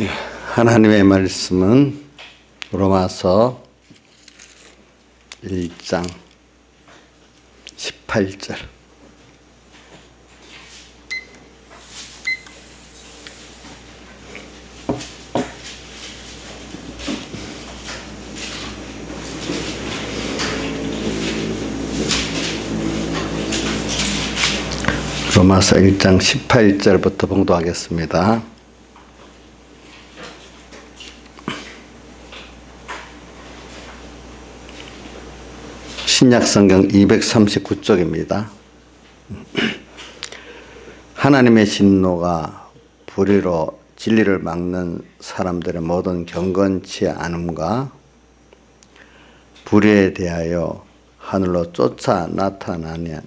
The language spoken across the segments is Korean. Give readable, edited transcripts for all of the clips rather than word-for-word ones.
예, 하나님의 말씀은 로마서 1장 18절. 로마서 1장 18절부터 봉독하겠습니다. 신약성경 239쪽입니다. 하나님의 진노가 불의로 진리를 막는 사람들의 모든 경건치 않음과 불의에 대하여 하늘로 쫓아 나타나니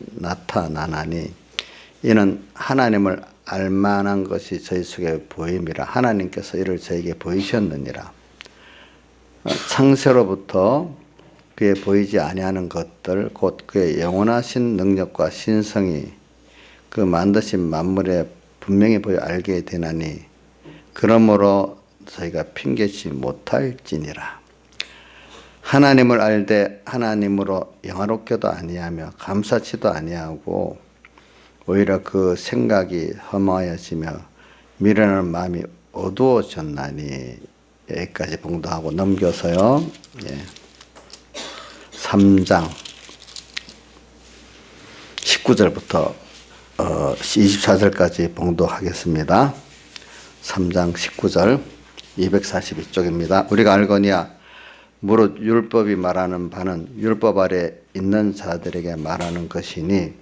이는 하나님을 알만한 것이 저희 속에 보임이라. 하나님께서 이를 저에게 보이셨느니라. 창세로부터 그의 보이지 아니하는 것들 곧 그의 영원하신 능력과 신성이 그 만드신 만물에 분명히 보여 알게 되나니 그러므로 저희가 핑계치 못할지니라. 하나님을 알되 하나님으로 영화롭게도 아니하며 감사치도 아니하고 오히려 그 생각이 허무하여지며 미련한 마음이 어두워졌나니. 여기까지 봉독하고 넘겨서요. 3장 19절부터 24절까지 봉독하겠습니다. 3장 19절 242쪽입니다. 우리가 알거니와 무릇 율법이 말하는 바는 율법 아래 있는 자들에게 말하는 것이니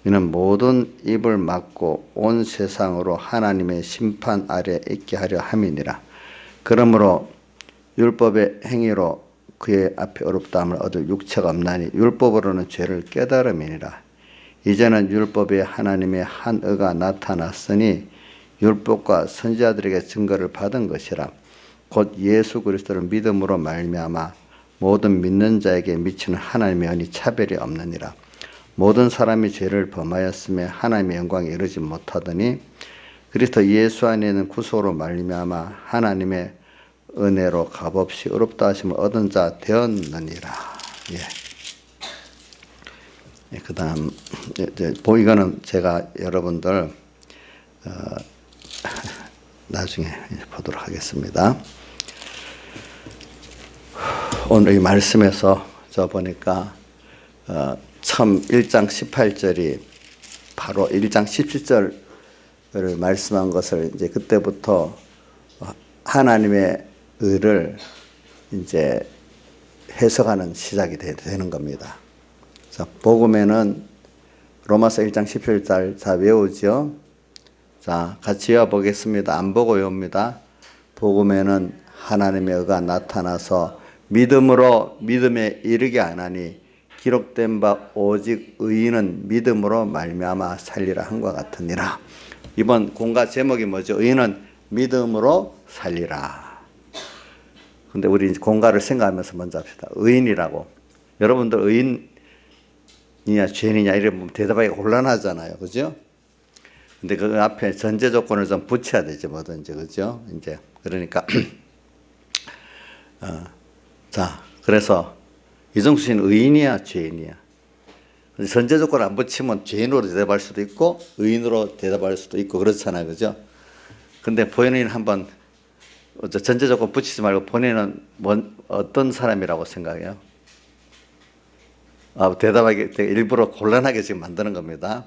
이는 모든 입을 막고 온 세상으로 하나님의 심판 아래 있게 하려 함이니라. 그러므로 율법의 행위로 그의 앞에 어렵다함을 얻을 육체가 없나니 율법으로는 죄를 깨달음이니라. 이제는 율법에 하나님의 한 의가 나타났으니 율법과 선지자들에게 증거를 받은 것이라. 곧 예수 그리스도를 믿음으로 말미암아 모든 믿는 자에게 미치는 하나님의 은이 차별이 없느니라. 모든 사람이 죄를 범하였으며 하나님의 영광에 이르지 못하더니 그리스도 예수 안에 있는 구속으로 말미암아 하나님의 은혜로 값없이 의롭다 하심을 얻은 자 되었느니라. 그 다음, 이거는 제가 여러분들, 나중에 보도록 하겠습니다. 오늘 이 말씀에서 저 보니까, 처음 1장 18절이 바로 1장 17절을 말씀한 것을 이제 그때부터 하나님의 의를 이제 해석하는 시작이 되는 겁니다. 자, 복음에는 로마서 1장 17절 자 외우죠. 자, 같이 외워보겠습니다. 안 보고 외웁니다. 복음에는 하나님의 의가 나타나서 믿음으로 믿음에 이르게 하나니 기록된 바 오직 의인은 믿음으로 말미암아 살리라 한과 같으니라. 이번 공과 제목이 뭐죠? 의인은 믿음으로 살리라. 근데 우리 공과를 생각하면서 먼저 합시다. 의인이라고. 여러분들 의인이냐 죄인이냐 이러면 대답하기 곤란하잖아요. 그죠? 근데 그 앞에 전제 조건을 좀 붙여야 되죠. 뭐든지. 그죠? 이제. 그러니까. 자, 그래서 이정수 씨는 의인이야 죄인이야? 전제 조건을 안 붙이면 죄인으로 대답할 수도 있고 의인으로 대답할 수도 있고 그렇잖아요. 그죠? 근데 본인은 한번 전제 조건 붙이지 말고 본인은 어떤 사람이라고 생각해요? 대답하기 일부러 곤란하게 지금 만드는 겁니다.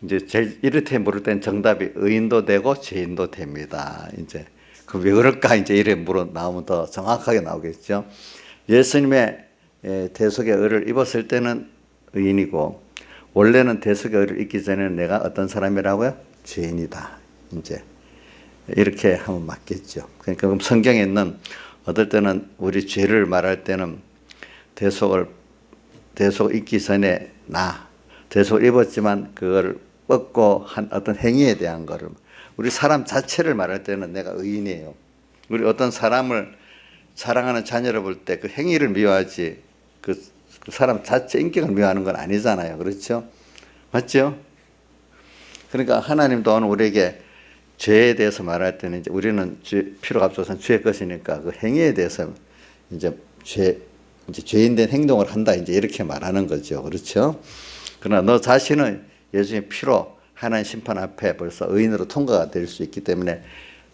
이제 제일 이렇게 물을 땐 정답이 의인도 되고 죄인도 됩니다. 이제 그 왜 그럴까 이제 이래 나오면 더 정확하게 나오겠죠. 예수님의 대속의 의를 입었을 때는 의인이고 원래는 대속의 의를 입기 전에는 내가 어떤 사람이라고요? 죄인이다. 이제. 이렇게 하면 맞겠죠. 그러니까 그럼 성경에 있는 어떨 때는 우리 죄를 말할 때는 대속을 입기 전에 대속을 입었지만 그걸 뻗고 한 어떤 행위에 대한 거를 우리 사람 자체를 말할 때는 내가 의인이에요. 우리 어떤 사람을 사랑하는 자녀를 볼 때 그 행위를 미워하지 그 사람 자체 인격을 미워하는 건 아니잖아요. 그렇죠? 맞죠? 그러니까 하나님도 오늘 우리에게 죄에 대해서 말할 때는 이제 우리는 필요가 앞서서는 죄의 것이니까 그 행위에 대해서 이제 죄인된 행동을 한다 이제 이렇게 말하는 거죠. 그렇죠? 그러나 너 자신은 예수님의 피로 하나님 심판 앞에 벌써 의인으로 통과가 될 수 있기 때문에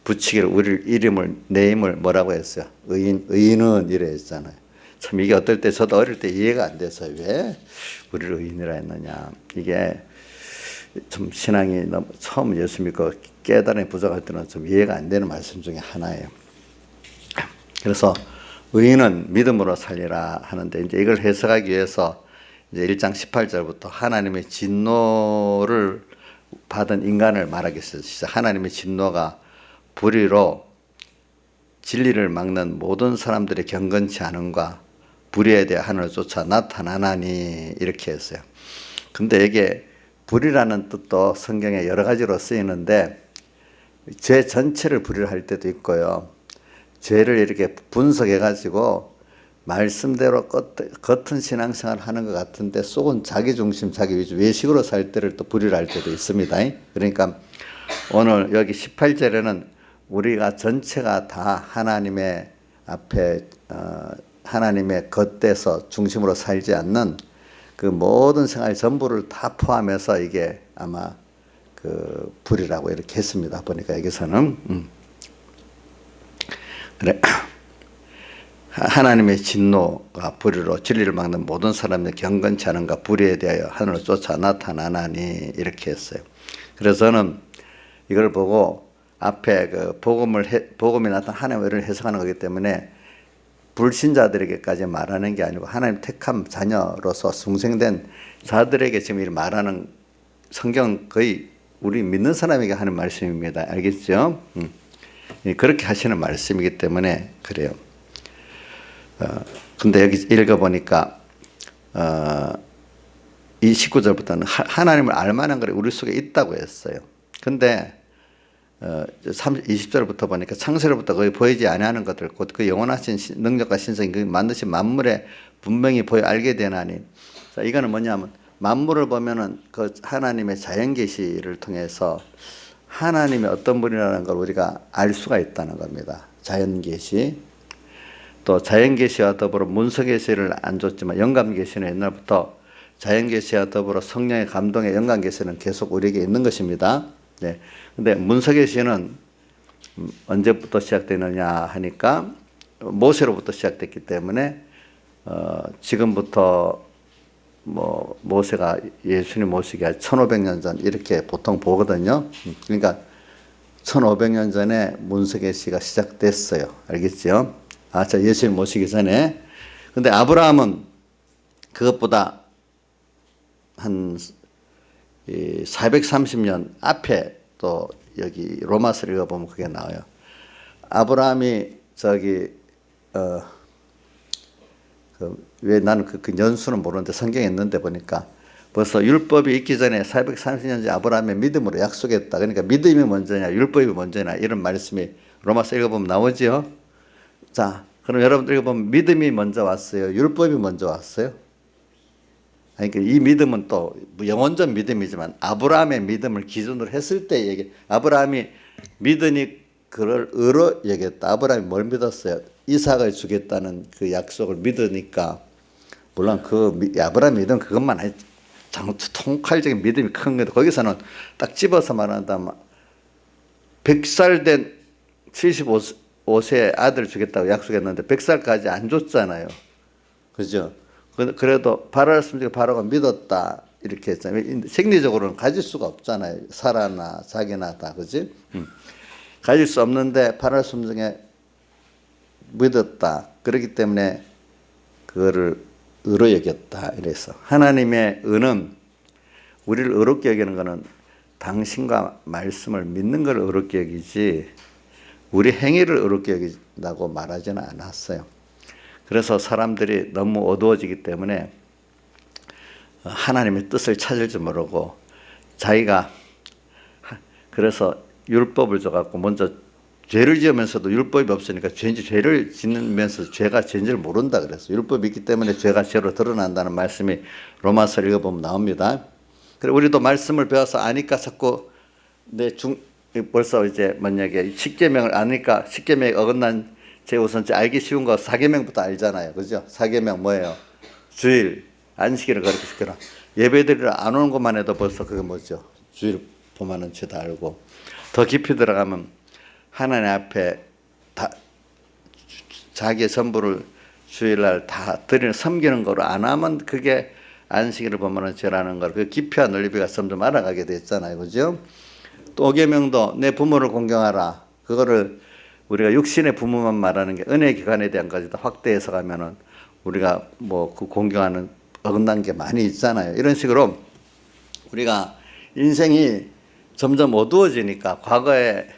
붙이기를 우리 이름을 네임을 뭐라고 했어요? 의인은 이래 했잖아요. 참 이게 어떨 때 저도 어릴 때 이해가 안 돼서 왜 우리를 의인이라 했느냐. 이게 좀 신앙이 너무 처음 예수 믿고 깨달음이 부족할 때는 좀 이해가 안 되는 말씀 중에 하나예요. 그래서 의인은 믿음으로 살리라 하는데 이제 이걸 해석하기 위해서 이제 1장 18절부터 하나님의 진노를 받은 인간을 말하겠어요. 하나님의 진노가 불의로 진리를 막는 모든 사람들의 경건치 않음과 불의에 대해 하늘을 쫓아 나타나나니 이렇게 했어요. 근데 이게 불의라는 뜻도 성경에 여러 가지로 쓰이는데 죄 전체를 불의를 할 때도 있고요. 죄를 이렇게 분석해 가지고 말씀대로 겉은 신앙생활 하는 것 같은데 속은 자기 중심, 자기 위주, 외식으로 살 때를 또 불의를 할 때도 있습니다. 그러니까 오늘 여기 18절에는 우리가 전체가 다 하나님의 앞에 하나님의 겉에서 중심으로 살지 않는 그 모든 생활 전부를 다 포함해서 이게 아마 그 불이라고 이렇게 했습니다. 보니까 여기서는 그래 하나님의 진노가 불의로 진리를 막는 모든 사람의 경건치 않은가 불의에 대하여 하늘을 쫓아 나타나나니 이렇게 했어요. 그래서 저는 이걸 보고 앞에 그 복음이 나타난 하나님의 의를 해석하는 거기 때문에 불신자들에게까지 말하는 게 아니고 하나님 택한 자녀로서 숭생된 자들에게 지금 이 말하는 성경 거의 우리 믿는 사람에게 하는 말씀입니다. 알겠죠? 그렇게 하시는 말씀이기 때문에 그래요. 근데 여기 읽어보니까 이 19절부터는 하나님을 알만한 것이 우리 속에 있다고 했어요. 근데 20절부터 보니까 창세로부터 거의 보이지 아니하는 것들 곧 그 영원하신 능력과 신성이 그 만드신 만물에 분명히 보여 알게 되나니. 자, 이거는 뭐냐면 만물을 보면은 그 하나님의 자연 계시를 통해서 하나님의 어떤 분이라는 걸 우리가 알 수가 있다는 겁니다. 자연 계시. 또 자연 계시와 더불어 문서 계시를 안 줬지만 영감 계시는 옛날부터 자연 계시와 더불어 성령의 감동의 영감 계시는 계속 우리에게 있는 것입니다. 네. 근데 문서 계시는 언제부터 시작되느냐 하니까 모세로부터 시작됐기 때문에 지금부터 뭐 모세가 예수님 모시기 1500년 전 이렇게 보통 보거든요. 그러니까 1500년 전에 문서 계시가 시작됐어요. 알겠죠? 자, 예수님 모시기 전에. 근데 아브라함은 그것보다 한 430년 앞에 또 여기 로마서를 읽어보면 그게 나와요. 아브라함이 왜 나는 그 연수는 모르는데 성경에 있는데 보니까 벌써 율법이 있기 전에 430년 전 아브라함의 믿음으로 약속했다. 그러니까 믿음이 먼저냐 율법이 먼저냐 이런 말씀이 로마서 읽어보면 나오지요. 자, 그럼 여러분들 읽어보면 믿음이 먼저 왔어요? 율법이 먼저 왔어요? 그러니까 이 믿음은 또 영원전 믿음이지만 아브라함의 믿음을 기준으로 했을 때 얘기. 아브라함이 믿으니 그를 의로 여겼다. 아브라함이 뭘 믿었어요? 이삭을 주겠다는 그 약속을 믿으니까 물론 아브라함 믿음 그것만 아니 통칼적인 믿음이 큰 건데 거기서는 딱 집어서 말한다면 100살 된 75세 아들 주겠다고 약속했는데 100살까지 안 줬잖아요. 그죠? 그래도 바라를 숨지고 바라가 믿었다 이렇게 했잖아요. 생리적으로는 가질 수가 없잖아요. 사라나 자기나 다 그지? 가질 수 없는데 바라를 숨중에 믿었다. 그렇기 때문에 그거를 의로 여겼다 이래서 하나님의 의는 우리를 의롭게 여기는 것은 당신과 말씀을 믿는 걸 의롭게 여기지 우리 행위를 의롭게 여긴다고 말하지는 않았어요. 그래서 사람들이 너무 어두워지기 때문에 하나님의 뜻을 찾을 줄 모르고 자기가 그래서 율법을 줘갖고 먼저 죄를 지으면서도 율법이 없으니까 죄를 짓으면서 죄가 죄인지를 모른다 그랬어요. 율법이 있기 때문에 죄가 죄로 드러난다는 말씀이 로마서 읽어보면 나옵니다. 그리고 우리도 말씀을 배워서 아니까 자꾸 벌써 이제 만약에 십계명을 아니까 십계명에 어긋난 제일 우선 알기 쉬운 거 사계명부터 알잖아요. 그죠? 사계명 뭐예요? 주일, 안식일을 그렇게 시켜라. 예배드리러 안 오는 것만 해도 벌써 그게 뭐죠? 주일 범하는 죄다 알고. 더 깊이 들어가면 하나님 앞에 다 자기의 전부를 주일날 다 드리는 섬기는 거로 안 하면 그게 안식일을 범하는 죄라는 걸 그 깊이와 넓이가 점점 알아가게 됐잖아요. 그죠? 또 5계명도 내 부모를 공경하라. 그거를 우리가 육신의 부모만 말하는 게 은혜 기간에 대한 것이다. 확대해서 가면은 우리가 뭐 그 공경하는 어긋난 게 많이 있잖아요. 이런 식으로 우리가 인생이 점점 어두워지니까 과거에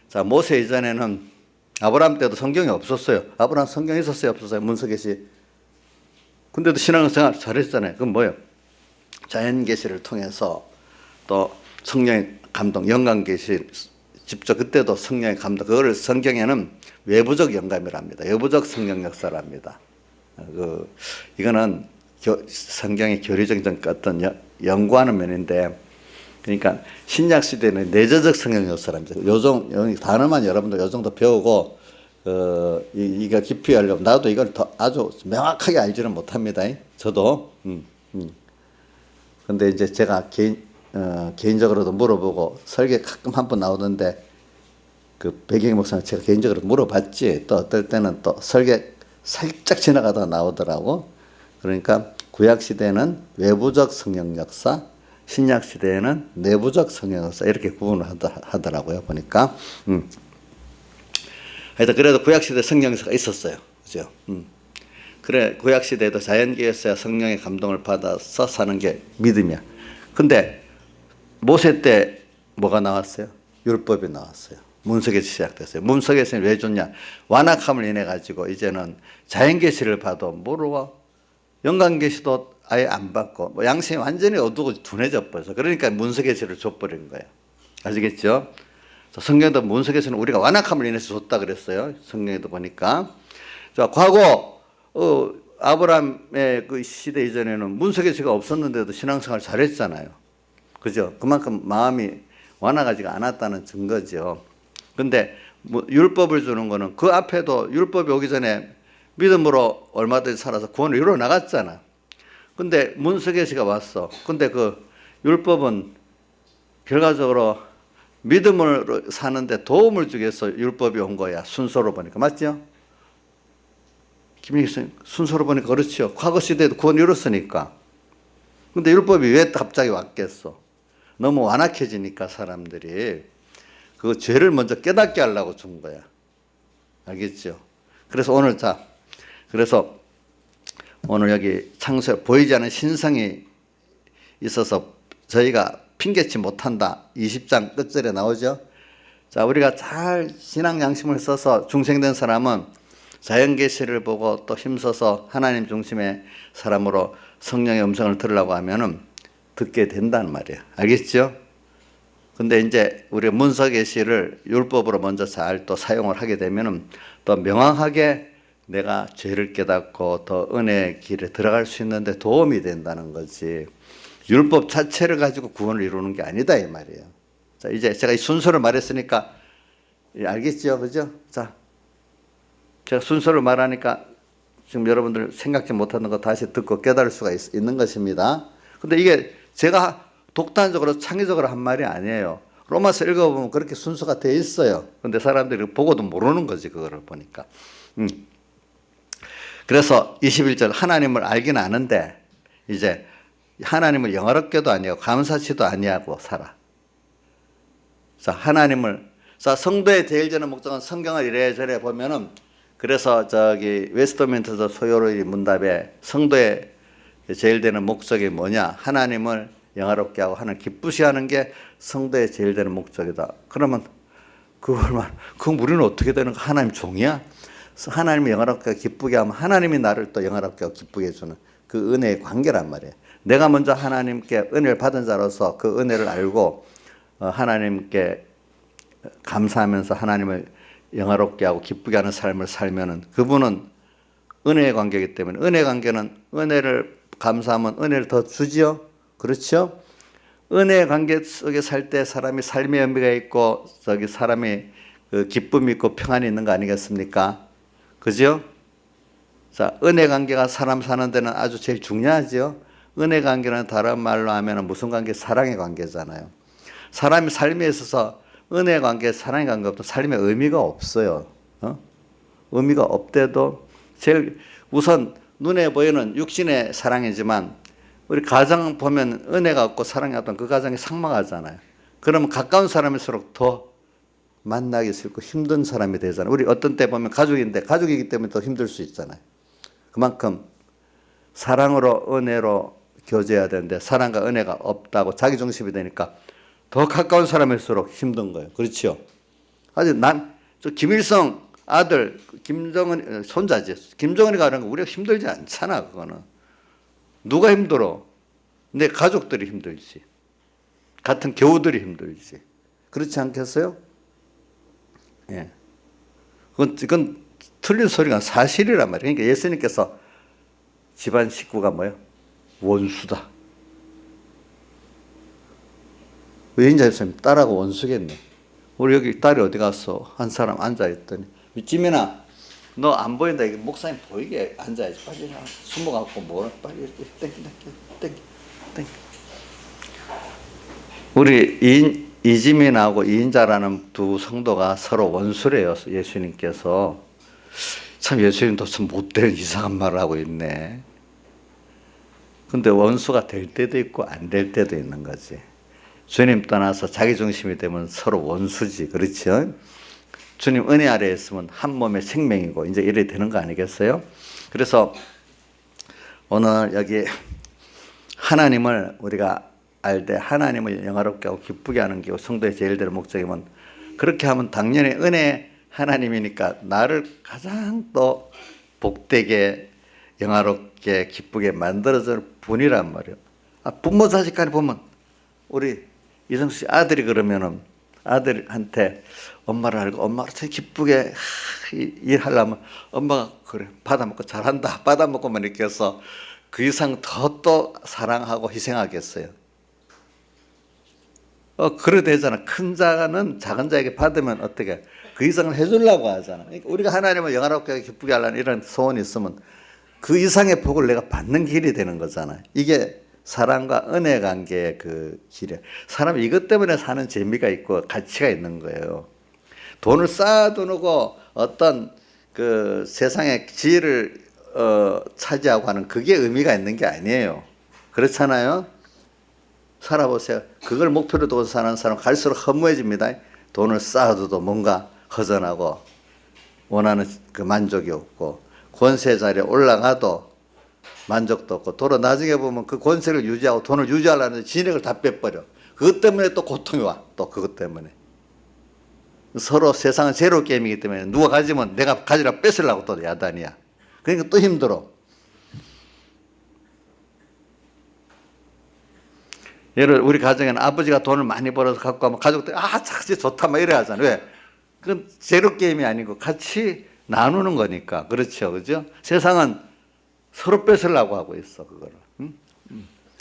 자 모세 이전에는 아브라함 때도 성경이 없었어요. 아브라함 성경 있었어요, 없었어요? 문서계시. 근데도 신앙생활 잘했잖아요. 그건 뭐예요? 자연계시를 통해서 또 성령의 감동, 영감계시 직접 그때도 성령의 감동. 그거를 성경에는 외부적 영감이랍니다. 외부적 성령 역사랍니다. 이거는 성경의 교리적인 어떤 연구하는 면인데, 그러니까 신약 시대는 내재적 성령 역사랍니다. 요정 단어만 여러분들 요 정도 배우고 이거 깊이 하려면 나도 이걸 더 아주 명확하게 알지는 못합니다. 저도. 근데 이제 제가 개인적으로도 물어보고 설계 가끔 한 번 나오는데 그 배경 목사님 제가 개인적으로 물어봤지. 또 어떨 때는 또 설계 살짝 지나가다 나오더라고. 그러니까 구약 시대는 외부적 성령 역사, 신약 시대에는 내부적 성령 역사 이렇게 구분을 하더라고요. 보니까. 하여튼 그래도 구약 시대 성령 역사가 있었어요. 그죠? 그래 구약 시대에도 자연계에서야 성령의 감동을 받아서 사는 게 믿음이야. 근데 모세 때 뭐가 나왔어요? 율법이 나왔어요. 문서계시 시작됐어요. 문서계시는 왜 좋냐? 완악함을 인해 가지고 이제는 자연계시를 봐도 모르고 영광계시도 아예 안 받고 뭐 양심이 완전히 어두워 둔해져 버려서 그러니까 문서계시를 줘버린 거예요. 아시겠죠? 성경에도 문서계시는 우리가 완악함을 인해서 줬다 그랬어요. 성경에도 보니까. 자, 과거 아브라함의 그 시대 이전에는 문서계시가 없었는데도 신앙생활 잘했잖아요. 그죠? 그만큼 마음이 완악하지가 않았다는 증거죠. 근데 뭐 율법을 주는 거는 그 앞에도 율법이 오기 전에 믿음으로 얼마든지 살아서 구원을 이루어 나갔잖아. 근데 문서계시가 왔어. 근데 그 율법은 결과적으로 믿음으로 사는데 도움을 주기 위해서 율법이 온 거야. 순서로 보니까. 맞죠? 김민기 선생님, 순서로 보니까 그렇죠. 과거 시대에도 구원 이뤘으니까. 근데 율법이 왜 갑자기 왔겠어? 너무 완악해지니까 사람들이 그 죄를 먼저 깨닫게 하려고 준 거야. 알겠죠? 그래서 그래서 오늘 여기 창세 보이지 않는 신성이 있어서 저희가 핑계치 못한다. 20장 끝절에 나오죠. 자, 우리가 잘 신앙 양심을 써서 중생된 사람은 자연계시를 보고 또 힘써서 하나님 중심의 사람으로 성령의 음성을 들으려고 하면은 듣게 된다는 말이에요. 알겠죠? 근데 이제 우리가 문서계시를 율법으로 먼저 잘 또 사용을 하게 되면은 또 명확하게 내가 죄를 깨닫고 더 은혜의 길에 들어갈 수 있는데 도움이 된다는 거지. 율법 자체를 가지고 구원을 이루는 게 아니다 이 말이에요. 자, 이제 제가 이 순서를 말했으니까 알겠죠? 그죠? 자, 제가 순서를 말하니까 지금 여러분들 생각지 못하는 거 다시 듣고 깨달을 수가 있는 것입니다. 근데 이게 제가 독단적으로 창의적으로 한 말이 아니에요. 로마서 읽어보면 그렇게 순서가 돼 있어요. 근데 사람들이 보고도 모르는 거지, 그거를 보니까. 그래서 21절 하나님을 알긴 아는데 이제 하나님을 영화롭게도 아니하고 감사치도 아니하고 살아. 자, 자, 성도의 제일 되는 목적은 성경을 이래저래 보면은 그래서 저기 웨스트민스터 소요리 문답에 성도의 제일 되는 목적이 뭐냐? 하나님을 영화롭게 하고 하나님 기쁘시 하는 게 성도의 제일 되는 목적이다. 그러면 그럼 우리는 어떻게 되는 거? 하나님 종이야? 하나님을 영화롭게 기쁘게 하면 하나님이 나를 또 영화롭게 하고 기쁘게 해주는 그 은혜의 관계란 말이에요. 내가 먼저 하나님께 은혜를 받은 자로서 그 은혜를 알고 하나님께 감사하면서 하나님을 영화롭게 하고 기쁘게 하는 삶을 살면은 그분은 은혜의 관계이기 때문에 은혜 관계는 은혜를 감사하면 은혜를 더 주지요. 그렇죠? 은혜의 관계 속에 살 때 사람이 삶의 의미가 있고 사람이 그 기쁨이 있고 평안이 있는 거 아니겠습니까? 그죠? 자, 은혜 관계가 사람 사는 데는 아주 제일 중요하죠. 은혜 관계는 다른 말로 하면 무슨 관계? 사랑의 관계잖아요. 사람이 삶에 있어서 은혜 관계, 사랑의 관계 없으면 삶에 의미가 없어요. 의미가 없대도 제일 우선 눈에 보이는 육신의 사랑이지만 우리 가정 보면 은혜가 없고 사랑이 없던 그 가정이 삭막하잖아요. 그러면 가까운 사람일수록 더 만나기 싫고 힘든 사람이 되잖아요. 우리 어떤 때 보면 가족인데 가족이기 때문에 더 힘들 수 있잖아요. 그만큼 사랑으로 은혜로 교제해야 되는데 사랑과 은혜가 없다고 자기중심이 되니까 더 가까운 사람일수록 힘든 거예요. 그렇죠? 아직 저 김일성 아들 김정은 손자지. 김정은이가 하는 거 우리가 힘들지 않잖아. 그거는 누가 힘들어? 내 가족들이 힘들지. 같은 교우들이 힘들지. 그렇지 않겠어요? 예. 그건 틀린 소리가 사실이란 말이에요. 그러니까 예수님께서 집안 식구가 뭐예요? 원수다. 여인자 예수님 딸하고 원수겠네. 우리 여기 딸이 어디 갔어? 한 사람 앉아있더니 지민아 너 안 보인다. 이게 목사님 보이게 앉아야지. 빨리 숨어갖고 뭐라 빨리 땡기. 우리 이지민하고 이인자라는 두 성도가 서로 원수래요. 예수님께서. 참 예수님도 참 못된 이상한 말을 하고 있네. 근데 원수가 될 때도 있고 안 될 때도 있는 거지. 주님 떠나서 자기중심이 되면 서로 원수지. 그렇죠? 주님 은혜 아래에 있으면 한 몸의 생명이고 이제 이래 되는 거 아니겠어요? 그래서 오늘 여기 하나님을 우리가 알 때 하나님을 영화롭게 하고 기쁘게 하는 게 성도의 제일 되는 목적이면 그렇게 하면 당연히 은혜 하나님이니까 나를 가장 또 복되게 영화롭게 기쁘게 만들어줄 분이란 말이에요. 부모 자식 간에 보면 우리 이성수 씨 아들이 그러면은 아들한테 엄마를 알고 엄마를 더 기쁘게 일하려면 엄마가 그래 받아먹고 잘한다 받아먹고만 이렇게 해서 그 이상 더 또 사랑하고 희생하겠어요. 그래 되잖아. 큰 자는 작은 자에게 받으면 어떻게 그 이상을 해주려고 하잖아. 그러니까 우리가 하나님을 영화롭게 기쁘게 하려는 이런 소원이 있으면 그 이상의 복을 내가 받는 길이 되는 거잖아요. 이게 사랑과 은혜 관계의 그 길이에요. 사람이 이것 때문에 사는 재미가 있고 가치가 있는 거예요. 돈을 쌓아두고 어떤 그 세상의 지혜를 차지하고 하는 그게 의미가 있는 게 아니에요. 그렇잖아요. 살아보세요. 그걸 목표로 두고 사는 사람 갈수록 허무해집니다. 돈을 쌓아둬도 뭔가 허전하고 원하는 그 만족이 없고 권세 자리에 올라가도 만족도 없고 도로 나중에 보면 그 권세를 유지하고 돈을 유지하려는 진액을 다 빼버려. 그것 때문에 또 고통이 와. 또 그것 때문에. 서로 세상은 제로 게임이기 때문에 누가 가지면 내가 가지라 뺏으려고 또 야단이야. 그러니까 또 힘들어. 예를 우리 가정에는 아버지가 돈을 많이 벌어서 갖고 가면 가족들이 착지 좋다 막 이래 하잖아요. 왜? 그건 제로 게임이 아니고 같이 나누는 거니까. 그렇죠. 그죠? 세상은 서로 뺏으려고 하고 있어, 그거를.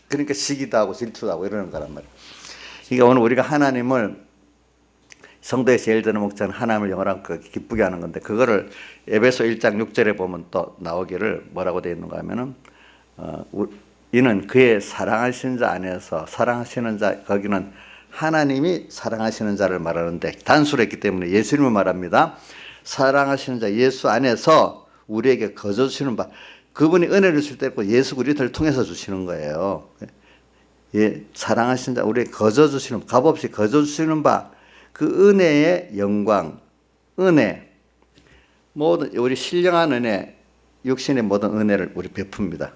그러니까 시기도 하고 질투도 하고 이러는 거란 말이에요. 그러니까 오늘 우리가 하나님을 성도의 제일 드는 목적은 하나님을 영원하고 기쁘게 하는 건데 그거를 에베소 1장 6절에 보면 또 나오기를 뭐라고 되어 있는가 하면은 이는 그의 사랑하시는 자 안에서 사랑하시는 자 거기는 하나님이 사랑하시는 자를 말하는데 단수로 했기 때문에 예수님을 말합니다. 사랑하시는 자 예수 안에서 우리에게 거저 주시는 바 그분이 은혜를 줄 때 있고 예수 그리스도를 통해서 주시는 거예요. 예, 사랑하시는 자 우리에게 거저 주시는 값없이 거저 주시는 바 그 은혜의 영광 은혜 모든 우리 신령한 은혜 육신의 모든 은혜를 우리 베풉니다.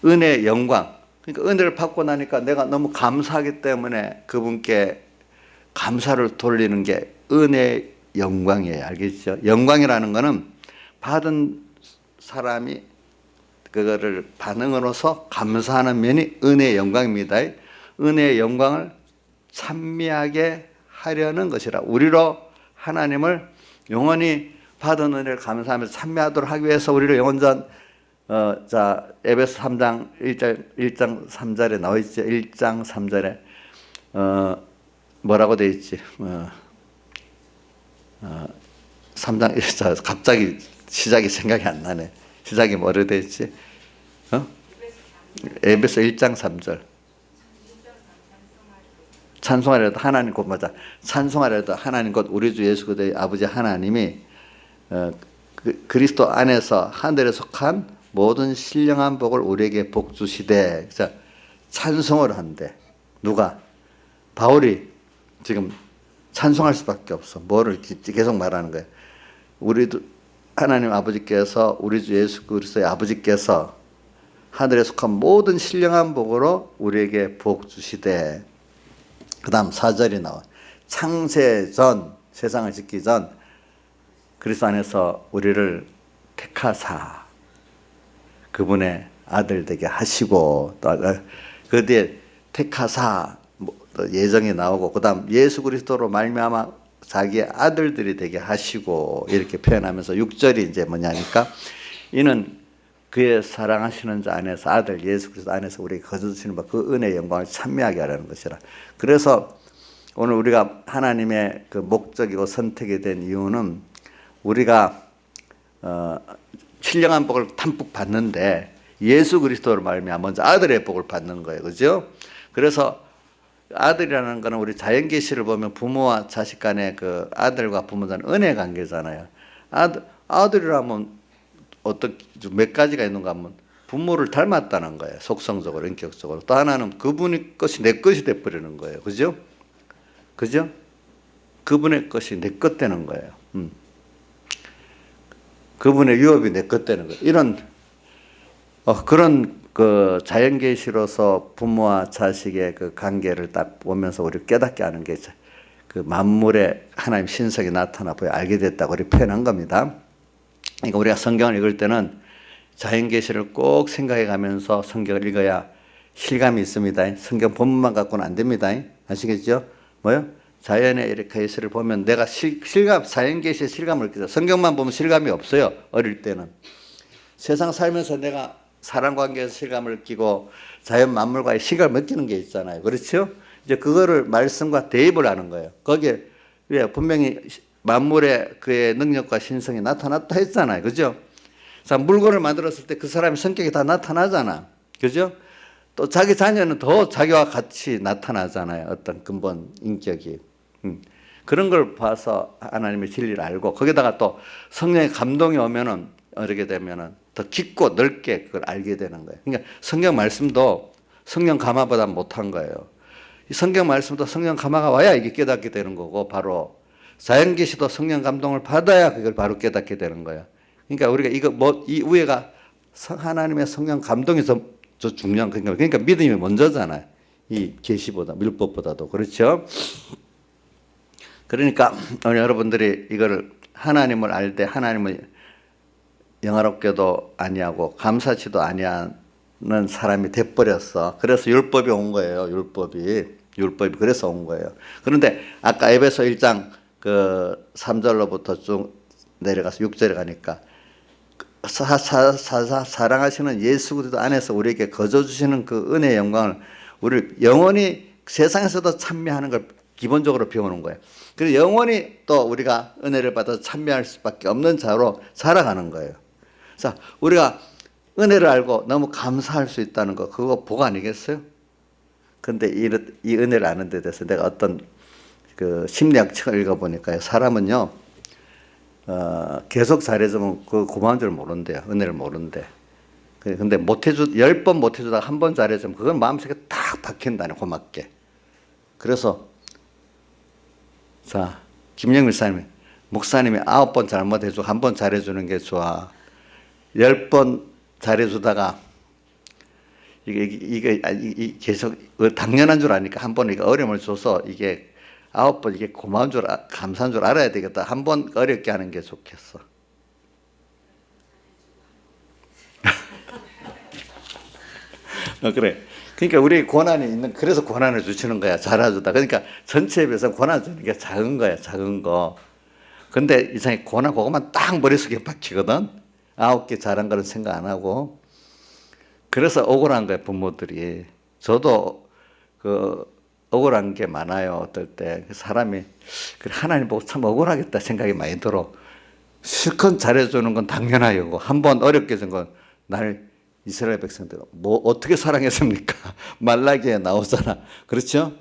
은혜의 영광 그러니까 은혜를 받고 나니까 내가 너무 감사하기 때문에 그분께 감사를 돌리는 게 은혜의 영광이에요. 알겠죠? 영광이라는 거는 받은 사람이 그거를 반응으로서 감사하는 면이 은혜의 영광입니다. 은혜의 영광을 찬미하게 하려는 것이라 우리로 하나님을 영원히 받은 은혜를 감사하면서 찬미하도록 하기 위해서 우리를 영원전 에베소 3장 1장 3절에 나와 있죠. 1장 3절에 뭐라고 돼 있지? 3장 갑자기 시작이 생각이 안 나네. 시작이 뭐로 돼 있지? 에베소 1장 3절. 찬송하려도 하나님 곧 맞아. 찬송하려도 하나님 곧 우리 주 예수 그리스도의 아버지 하나님이 그리스도 안에서 하늘에 속한 모든 신령한 복을 우리에게 복 주시되. 그래서 찬송을 한대. 누가? 바울이 지금 찬송할 수밖에 없어. 뭐를 계속 말하는 거예요. 우리도 하나님 아버지께서 우리 주 예수 그리스도의 아버지께서 하늘에 속한 모든 신령한 복으로 우리에게 복 주시되. 그 다음 4절이 나와. 창세 전, 세상을 짓기 전 그리스도 안에서 우리를 택하사 그분의 아들 되게 하시고, 또 그 뒤에 택하사 또 예정이 나오고, 그 다음 예수 그리스도로 말미암아 자기의 아들들이 되게 하시고, 이렇게 표현하면서 6절이 이제 뭐냐니까, 이는 그의 사랑하시는 자 안에서, 아들 예수 그리스도 안에서 우리에게 거저주시는 바 그 은혜의 영광을 찬미하게 하라는 것이라. 그래서 오늘 우리가 하나님의 그 목적이고 선택이 된 이유는, 우리가 신령한 복을 담뿍 받는데 예수 그리스도로 말미암아 먼저 아들의 복을 받는 거예요. 그죠? 그래서 아들이라는 거는 우리 자연계시를 보면 부모와 자식 간의 그 아들과 부모 간의 은혜 관계잖아요. 아들이라면 몇 가지가 있는가 하면 부모를 닮았다는 거예요. 속성적으로, 인격적으로. 또 하나는 그분의 것이 내 것이 돼버리는 거예요. 그죠? 그죠? 그분의 것이 내 것 되는 거예요. 그분의 유업이 내 것 되는 거예요. 이런 그런 그 자연계시로서 부모와 자식의 그 관계를 딱 보면서 우리 깨닫게 하는 게 그 만물의 하나님 신성이 나타나 보여 알게 됐다고 우리 표현한 겁니다. 그러니까 우리가 성경을 읽을 때는 자연계시를 꼭 생각해 가면서 성경을 읽어야 실감이 있습니다. 성경 본문만 갖고는 안 됩니다. 아시겠죠? 뭐요? 자연의 이렇게 계시를 보면 내가 자연계시의 실감을 느끼죠. 성경만 보면 실감이 없어요. 어릴 때는. 세상 살면서 내가 사람 관계에서 실감을 느끼고 자연 만물과의 실감을 느끼는 게 있잖아요. 그렇죠? 이제 그거를 말씀과 대입을 하는 거예요. 거기에 분명히 만물의 그의 능력과 신성이 나타났다 했잖아요. 그죠? 자, 물건을 만들었을 때 그 사람의 성격이 다 나타나잖아. 그죠? 또 자기 자녀는 더 자기와 같이 나타나잖아요. 어떤 근본 인격이. 그런 걸 봐서 하나님의 진리를 알고, 거기다가 또 성령의 감동이 오면은, 이렇게 되면은 더 깊고 넓게 그걸 알게 되는 거예요. 그러니까 성경 말씀도 성령 감화보다 못한 거예요. 이 성경 말씀도 성령 감화가 와야 이게 깨닫게 되는 거고, 바로 자연계시도 성령 감동을 받아야 그걸 바로 깨닫게 되는 거예요. 그러니까 우리가 이 위에가 하나님의 성령 감동이 더 중요한 거니까. 그러니까 믿음이 먼저잖아요. 이 계시보다, 율법보다도. 그렇죠? 그러니까 여러분들이 이거를 하나님을 알 때 하나님을 영화롭게도 아니하고 감사치도 아니하는 사람이 돼버렸어. 그래서 율법이 온 거예요. 율법이 그래서 온 거예요. 그런데 아까 에베소 1장 그 3절로부터 쭉 내려가서 6절에 가니까 사랑하시는 예수 그리스도 안에서 우리에게 거저 주시는 그 은혜의 영광을 우리 영원히 세상에서도 찬미하는 걸 기본적으로 배우는 거예요. 그래서 영원히 또 우리가 은혜를 받아서 찬미할 수밖에 없는 자로 살아가는 거예요. 자, 우리가 은혜를 알고 너무 감사할 수 있다는 거, 그거 복 아니겠어요? 근데 이 은혜를 아는 데 대해서 내가 어떤 그 심리학 책을 읽어보니까요, 사람은요, 계속 잘해주면 그 고마운 줄 모른대요. 은혜를 모른대. 근데 10번 못해주다가 한 번 잘해주면 그건 마음속에 딱 박힌다네, 고맙게. 그래서, 자, 김영일 목사님이 9번 잘못해주고 한 번 잘해주는 게 좋아. 10번 잘해주다가 이게 계속 당연한 줄 아니까 한 번 어려움을 줘서 이게 9번 이게 고마운 줄 감사한 줄 알아야 되겠다. 한 번 어렵게 하는 게 좋겠어. 그래. 그러니까 우리 고난이 있는, 그래서 고난을 주시는 거야. 잘해주다. 그러니까 전체에 비해서 고난 주는 게 작은 거야. 작은 거. 근데 이상하게 고난 그것만 딱 머릿속에 박히거든. 9개 잘한 거는 생각 안 하고. 그래서 억울한 거예요, 부모들이. 저도 억울한 게 많아요. 어떨 때 사람이 그래 하나님 보고 참 억울하겠다 생각이 많이 들어. 실컷 잘해주는 건 당연하고 한번 어렵게 된 건 날 이스라엘 백성들 뭐 어떻게 사랑했습니까? 말라기에 나오잖아. 그렇죠?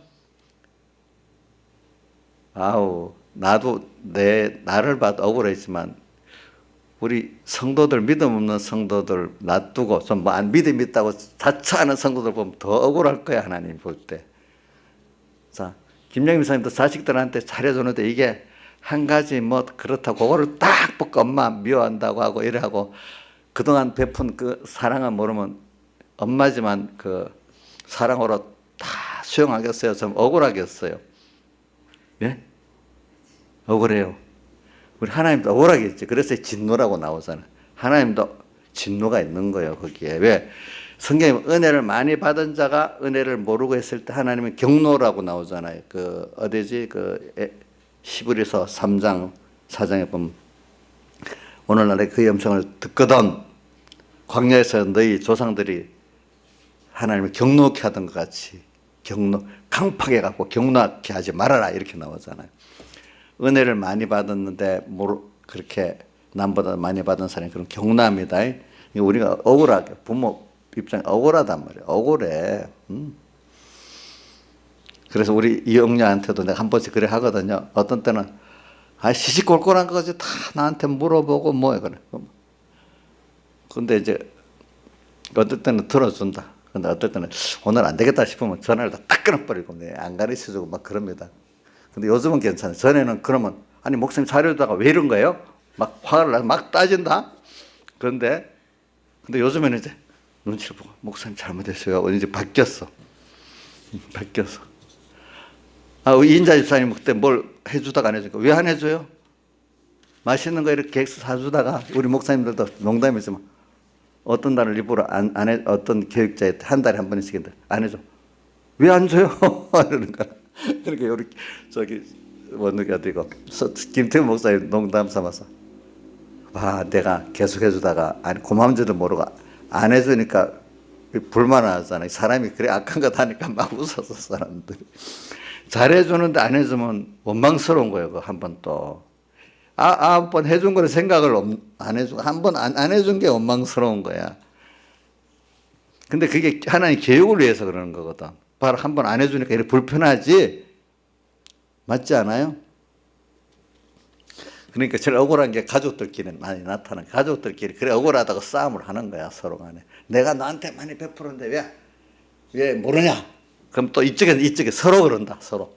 아우 나도 나를 봐도 억울했지만 우리 성도들 믿음 없는 성도들 놔두고 좀 뭐 안 믿음 있다고 자처하는 성도들 보면 더 억울할 거야 하나님 볼 때. 자 김영임 목사님도 자식들한테 잘해주는데 이게 한 가지 뭐 그렇다고 그거를 딱 뽑고 엄마 미워한다고 하고 이래하고 그동안 베푼 그 사랑은 모르면 엄마지만 그 사랑으로 다 수용하겠어요? 좀 억울하겠어요? 예? 억울해요. 우리 하나님도 억울하겠지. 그래서 진노라고 나오잖아요. 하나님도 진노가 있는 거예요, 거기에. 왜? 성경에 은혜를 많이 받은 자가 은혜를 모르고 했을 때 하나님은 경노라고 나오잖아요. 그, 어디지? 히브리서 3장, 4장에 보면 오늘날에 그의 음성을 듣거든 광야에서 너희 조상들이 하나님을 경노케 하던 것 같이 강팍해 갖고 경노케 하지 말아라 이렇게 나오잖아요. 은혜를 많이 받았는데 그렇게 남보다 많이 받은 사람이 그런 경노합니다. 우리가 억울하게 부모 입장에 억울하단 말이에요. 억울해. 그래서 우리 이영녀한테도 내가 한 번씩 그래 하거든요. 어떤 때는 시시콜콜한 거지 다 나한테 물어보고 뭐야 그래. 근데 이제 어떨 때는 들어준다. 근데 어떨 때는 오늘 안 되겠다 싶으면 전화를 딱 끊어버리고 안 가르쳐주고 막 그럽니다. 근데 요즘은 괜찮아요. 전에는 그러면 아니 목사님 자료다가 왜 이런 거예요? 막 화를 나서 막 따진다. 근데 요즘에는 이제 눈치를 보고 목사님 잘못했어요. 이제 바뀌었어. 바뀌었어. 이인자 집사님 그때 뭘 해주다가 안 해주니까 왜 안 해줘요? 맛있는 거 이렇게 사주다가 우리 목사님들도 농담이지만 어떤 날을 일부러 어떤 교육자에 한 달에 한 번씩 안 해줘. 왜 안 줘요? 이러는 거야. 그러니까 우리 누가 어디고 김태우 목사님 농담 삼아서 내가 계속 해주다가 고마운지도 모르고 안 해주니까 불만하잖아요. 사람이 그래 악한 것 하니까 막 웃었어 사람들이. 잘해주는데 안 해주면 원망스러운 거예요. 그 한 번 또. 한 번 해준 거를 생각을 안 해주고 한 번 안 해준 게 원망스러운 거야. 근데 그게 하나님 교육을 위해서 그러는 거거든. 바로 한 번 안 해주니까 이렇게 불편하지? 맞지 않아요? 그러니까 제일 억울한 게 가족들끼리 많이 나타나는 가족들끼리 그래 억울하다고 싸움을 하는 거야 서로 간에. 내가 너한테 많이 베풀었는데 왜 모르냐? 그럼 또 이쪽에 서로 그런다. 서로.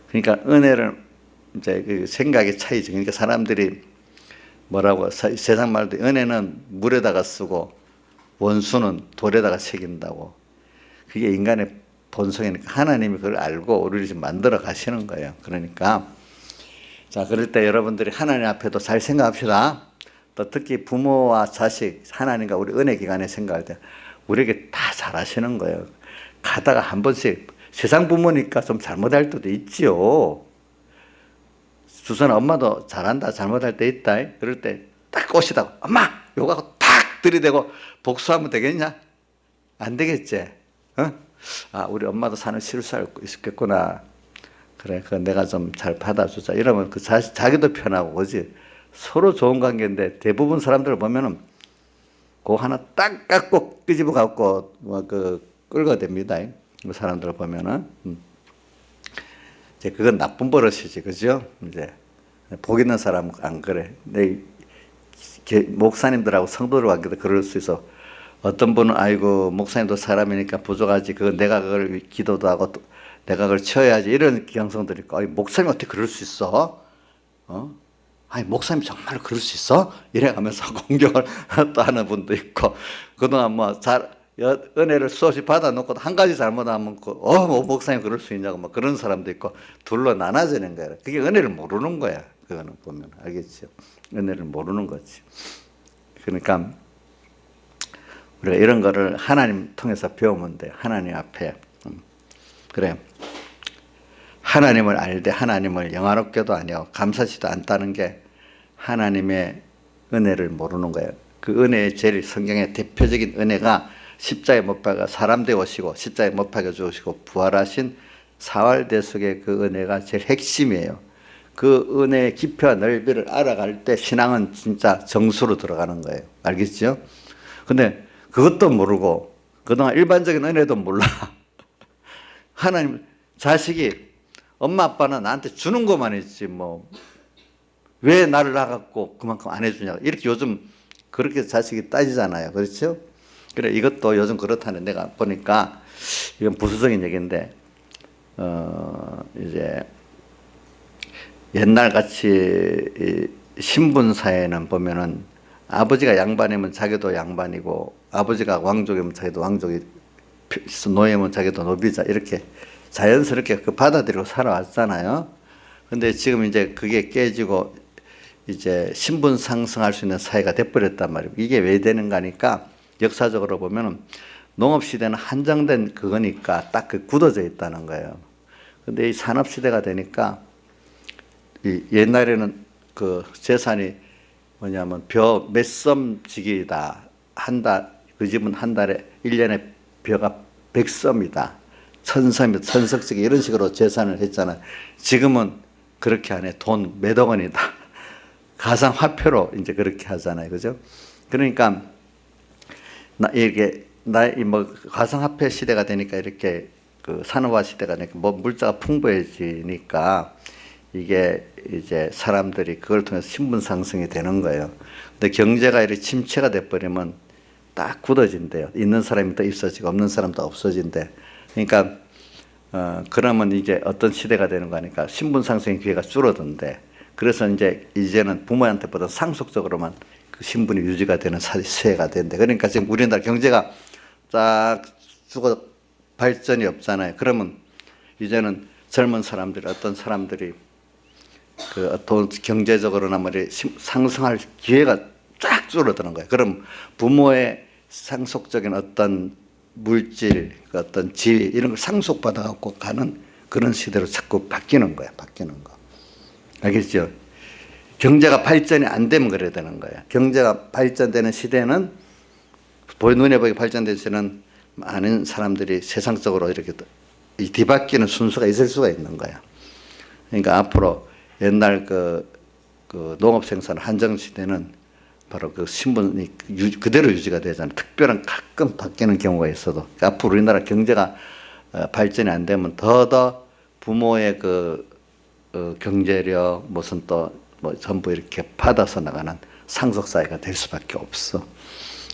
그러니까 은혜를 이제 그 생각의 차이죠. 그러니까 사람들이 뭐라고 세상 말도 은혜는 물에다가 쓰고 원수는 돌에다가 새긴다고. 그게 인간의 본성이니까 하나님이 그걸 알고 우리를 지금 만들어 가시는 거예요. 그러니까 자 그럴 때 여러분들이 하나님 앞에도 잘 생각합시다. 또 특히 부모와 자식 하나님과 우리 은혜 기간에 생각할 때 우리에게 다 잘하시는 거예요. 가다가 한 번씩 세상 부모니까 좀 잘못할 때도 있지요. 주선아 엄마도 잘한다 잘못할 때 있다. 그럴 때 딱 꼬시다가 엄마 욕하고 탁 들이대고 복수하면 되겠냐? 안 되겠지. 우리 엄마도 사는 실수할 수 있겠구나. 그래 그 내가 좀 잘 받아주자. 이러면 그 자기도 편하고 그지. 서로 좋은 관계인데 대부분 사람들을 보면은 그거 하나 딱 깎고 끄집어 갖고 끌어댑니다. 그 사람들을 보면은 이제 그건 나쁜 버릇이지, 그죠? 이제 복 있는 사람은 안 그래. 목사님들하고 성도들 관계도 그럴 수 있어. 어떤 분은 아이고 목사님도 사람이니까 부족하지. 내가 그걸 기도도 하고 내가 그걸 치워야지 이런 경성들이 있고. 목사님 어떻게 그럴 수 있어? 목사님 정말 그럴 수 있어? 이래가면서 공격을 또 하는 분도 있고. 그동안 은혜를 수없이 받아놓고 한 가지 잘못하면 목사님 그럴 수 있냐고 막 그런 사람도 있고 둘로 나눠지는 거야. 그게 은혜를 모르는 거야. 그거는 보면 알겠죠. 은혜를 모르는 거지. 그러니까 우리가 이런 거를 하나님 통해서 배우면 돼. 하나님 앞에. 그래. 하나님을 알되 하나님을 영화롭게도 아니하고 감사치도 않다는 게 하나님의 은혜를 모르는 거예요. 그 은혜의 제일 성경의 대표적인 은혜가 십자가에 못 박아 사람 되어 오시고 십자가에 못 박아 주시고 부활하신 사활대속의 그 은혜가 제일 핵심이에요. 그 은혜의 깊이와 넓이를 알아갈 때 신앙은 진짜 정수로 들어가는 거예요. 알겠죠? 근데 그것도 모르고 그동안 일반적인 은혜도 몰라. 하나님, 자식이 엄마 아빠는 나한테 주는 것만 했지 뭐 왜 나를 낳았고 그만큼 안 해주냐, 이렇게 요즘 그렇게 자식이 따지잖아요. 그렇죠? 그래, 이것도 요즘 그렇다는 내가 보니까 이건 부수적인 얘기인데 이제 옛날 같이 신분사회는 보면은 아버지가 양반이면 자기도 양반이고 아버지가 왕족이면 자기도 왕족이, 노예면 자기도 노비자, 이렇게 자연스럽게 그 받아들이고 살아왔잖아요. 근데 지금 이제 그게 깨지고 이제 신분 상승할 수 있는 사회가 돼버렸단 말이에요. 이게 왜 되는가 하니까 역사적으로 보면은 농업시대는 한정된 그거니까 딱 그 굳어져 있다는 거예요. 근데 이 산업시대가 되니까 이 옛날에는 그 재산이 뭐냐면 벼 몇 섬지기다. 한 달, 그 집은 한 달에 1년에 벼가 100섬이다. 1000섬이 천석지기, 이런 식으로 재산을 했잖아요. 지금은 그렇게 안 해. 돈 몇억 원이다. 가상화폐로 이제 그렇게 하잖아요. 그죠? 그러니까 이렇게 뭐 가상화폐 시대가 되니까 이렇게 그 산업화 시대가 되니까 뭐 물자가 풍부해지니까 이게 이제 사람들이 그걸 통해서 신분 상승이 되는 거예요. 근데 경제가 이렇게 침체가 돼버리면 딱 굳어진대요. 있는 사람이 더 있어지고 없는 사람도 없어진대. 그러니까 그러면 이제 어떤 시대가 되는 거니까 신분 상승의 기회가 줄어든대. 그래서 이제는 부모한테보다 상속적으로만 그 신분이 유지가 되는 시대가 된대. 그러니까 지금 우리나라 경제가 딱 죽어 발전이 없잖아요. 그러면 이제는 젊은 사람들이, 어떤 사람들이 그 돈 경제적으로나 뭐 상승할 기회가 쫙 줄어드는 거예요. 그럼 부모의 상속적인 어떤 물질, 그 어떤 지위, 이런 걸 상속받아 갖고 가는 그런 시대로 자꾸 바뀌는 거예요. 바뀌는 거. 알겠죠? 경제가 발전이 안 되면 그래야 되는 거예요. 경제가 발전되는 시대는, 눈에 보이게 발전된 시대는 많은 사람들이 세상적으로 이렇게 뒤바뀌는 순서가 있을 수가 있는 거예요. 그러니까 앞으로 옛날 그 농업 생산 한정 시대는 바로 그 신분이 그대로 유지가 되잖아요. 특별한 가끔 바뀌는 경우가 있어도. 그러니까 앞으로 우리나라 경제가 발전이 안 되면 더더 부모의 경제력, 무슨 또 뭐 전부 이렇게 받아서 나가는 상속사회가 될 수밖에 없어.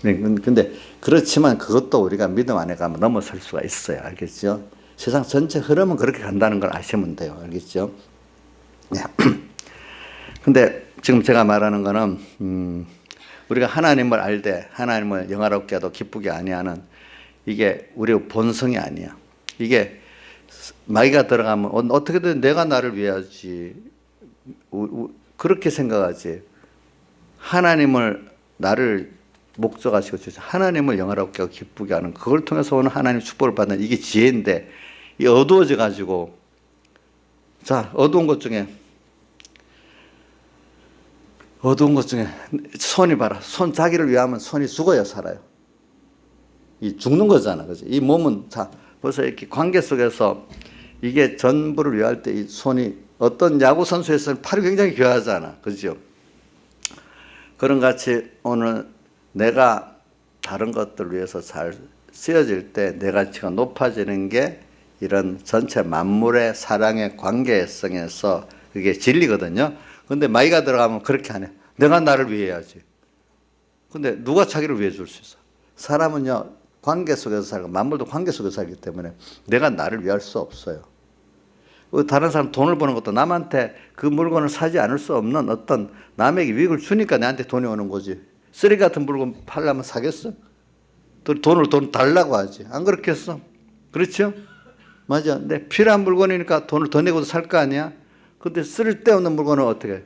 근데 그렇지만 그것도 우리가 믿음 안에 가면 넘어설 수가 있어요. 알겠죠? 세상 전체 흐름은 그렇게 간다는 걸 아시면 돼요. 알겠죠? 근데 지금 제가 말하는 거는 우리가 하나님을 알되 하나님을 영화롭게 하도 기쁘게 아니하는, 이게 우리의 본성이 아니야. 이게 마귀가 들어가면 어떻게든 내가 나를 위하지, 그렇게 생각하지. 하나님을, 나를 목적하시고 하나님을 영화롭게 하고 기쁘게 하는, 그걸 통해서 오는 하나님 축복을 받는, 이게 지혜인데 이 어두워져 가지고, 자, 어두운 것 중에 손이 봐라. 손, 자기를 위하면 손이 죽어야 살아요. 이 죽는 거잖아. 그죠? 이 몸은, 자, 벌써 이렇게 관계 속에서 이게 전부를 위할 때 이 손이, 어떤 야구 선수에서는 팔이 굉장히 귀하잖아. 그죠? 그런 같이 오늘 내가 다른 것들을 위해서 잘 쓰여질 때 내 가치가 높아지는 게 이런 전체 만물의 사랑의 관계성에서 그게 진리거든요. 근데 마귀가 들어가면 그렇게 안 해. 내가 나를 위해 해야지. 근데 누가 자기를 위해 줄 수 있어? 사람은요, 관계 속에서 살고, 만물도 관계 속에서 살기 때문에 내가 나를 위할 수 없어요. 다른 사람 돈을 버는 것도 남한테 그 물건을 사지 않을 수 없는 어떤 남에게 이익을 주니까 나한테 돈이 오는 거지. 쓰레기 같은 물건 팔려면 사겠어? 돈 달라고 하지. 안 그렇겠어? 그렇죠? 맞아. 내 필요한 물건이니까 돈을 더 내고도 살 거 아니야? 근데 쓸데없는 물건은 어떻게?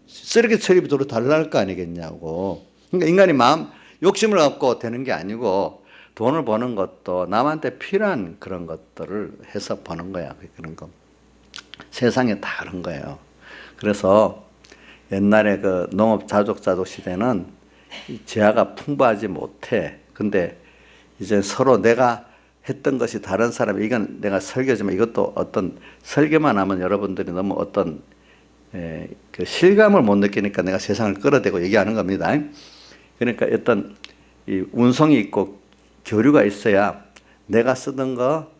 쓰레기 처리비도로 달랄 거 아니겠냐고. 그러니까 인간이 욕심을 갖고 되는 게 아니고, 돈을 버는 것도 남한테 필요한 그런 것들을 해서 버는 거야. 그런 거. 세상에 다 그런 거예요. 그래서 옛날에 그 농업 자족 시대는 재화가 풍부하지 못해. 근데 이제 서로 내가 했던 것이 다른 사람이, 이건 내가 설교지만 이것도 어떤 설교만 하면 여러분들이 너무 어떤 그 실감을 못 느끼니까 내가 세상을 끌어대고 얘기하는 겁니다. 그러니까 어떤 이 운송이 있고 교류가 있어야 내가 쓰던 거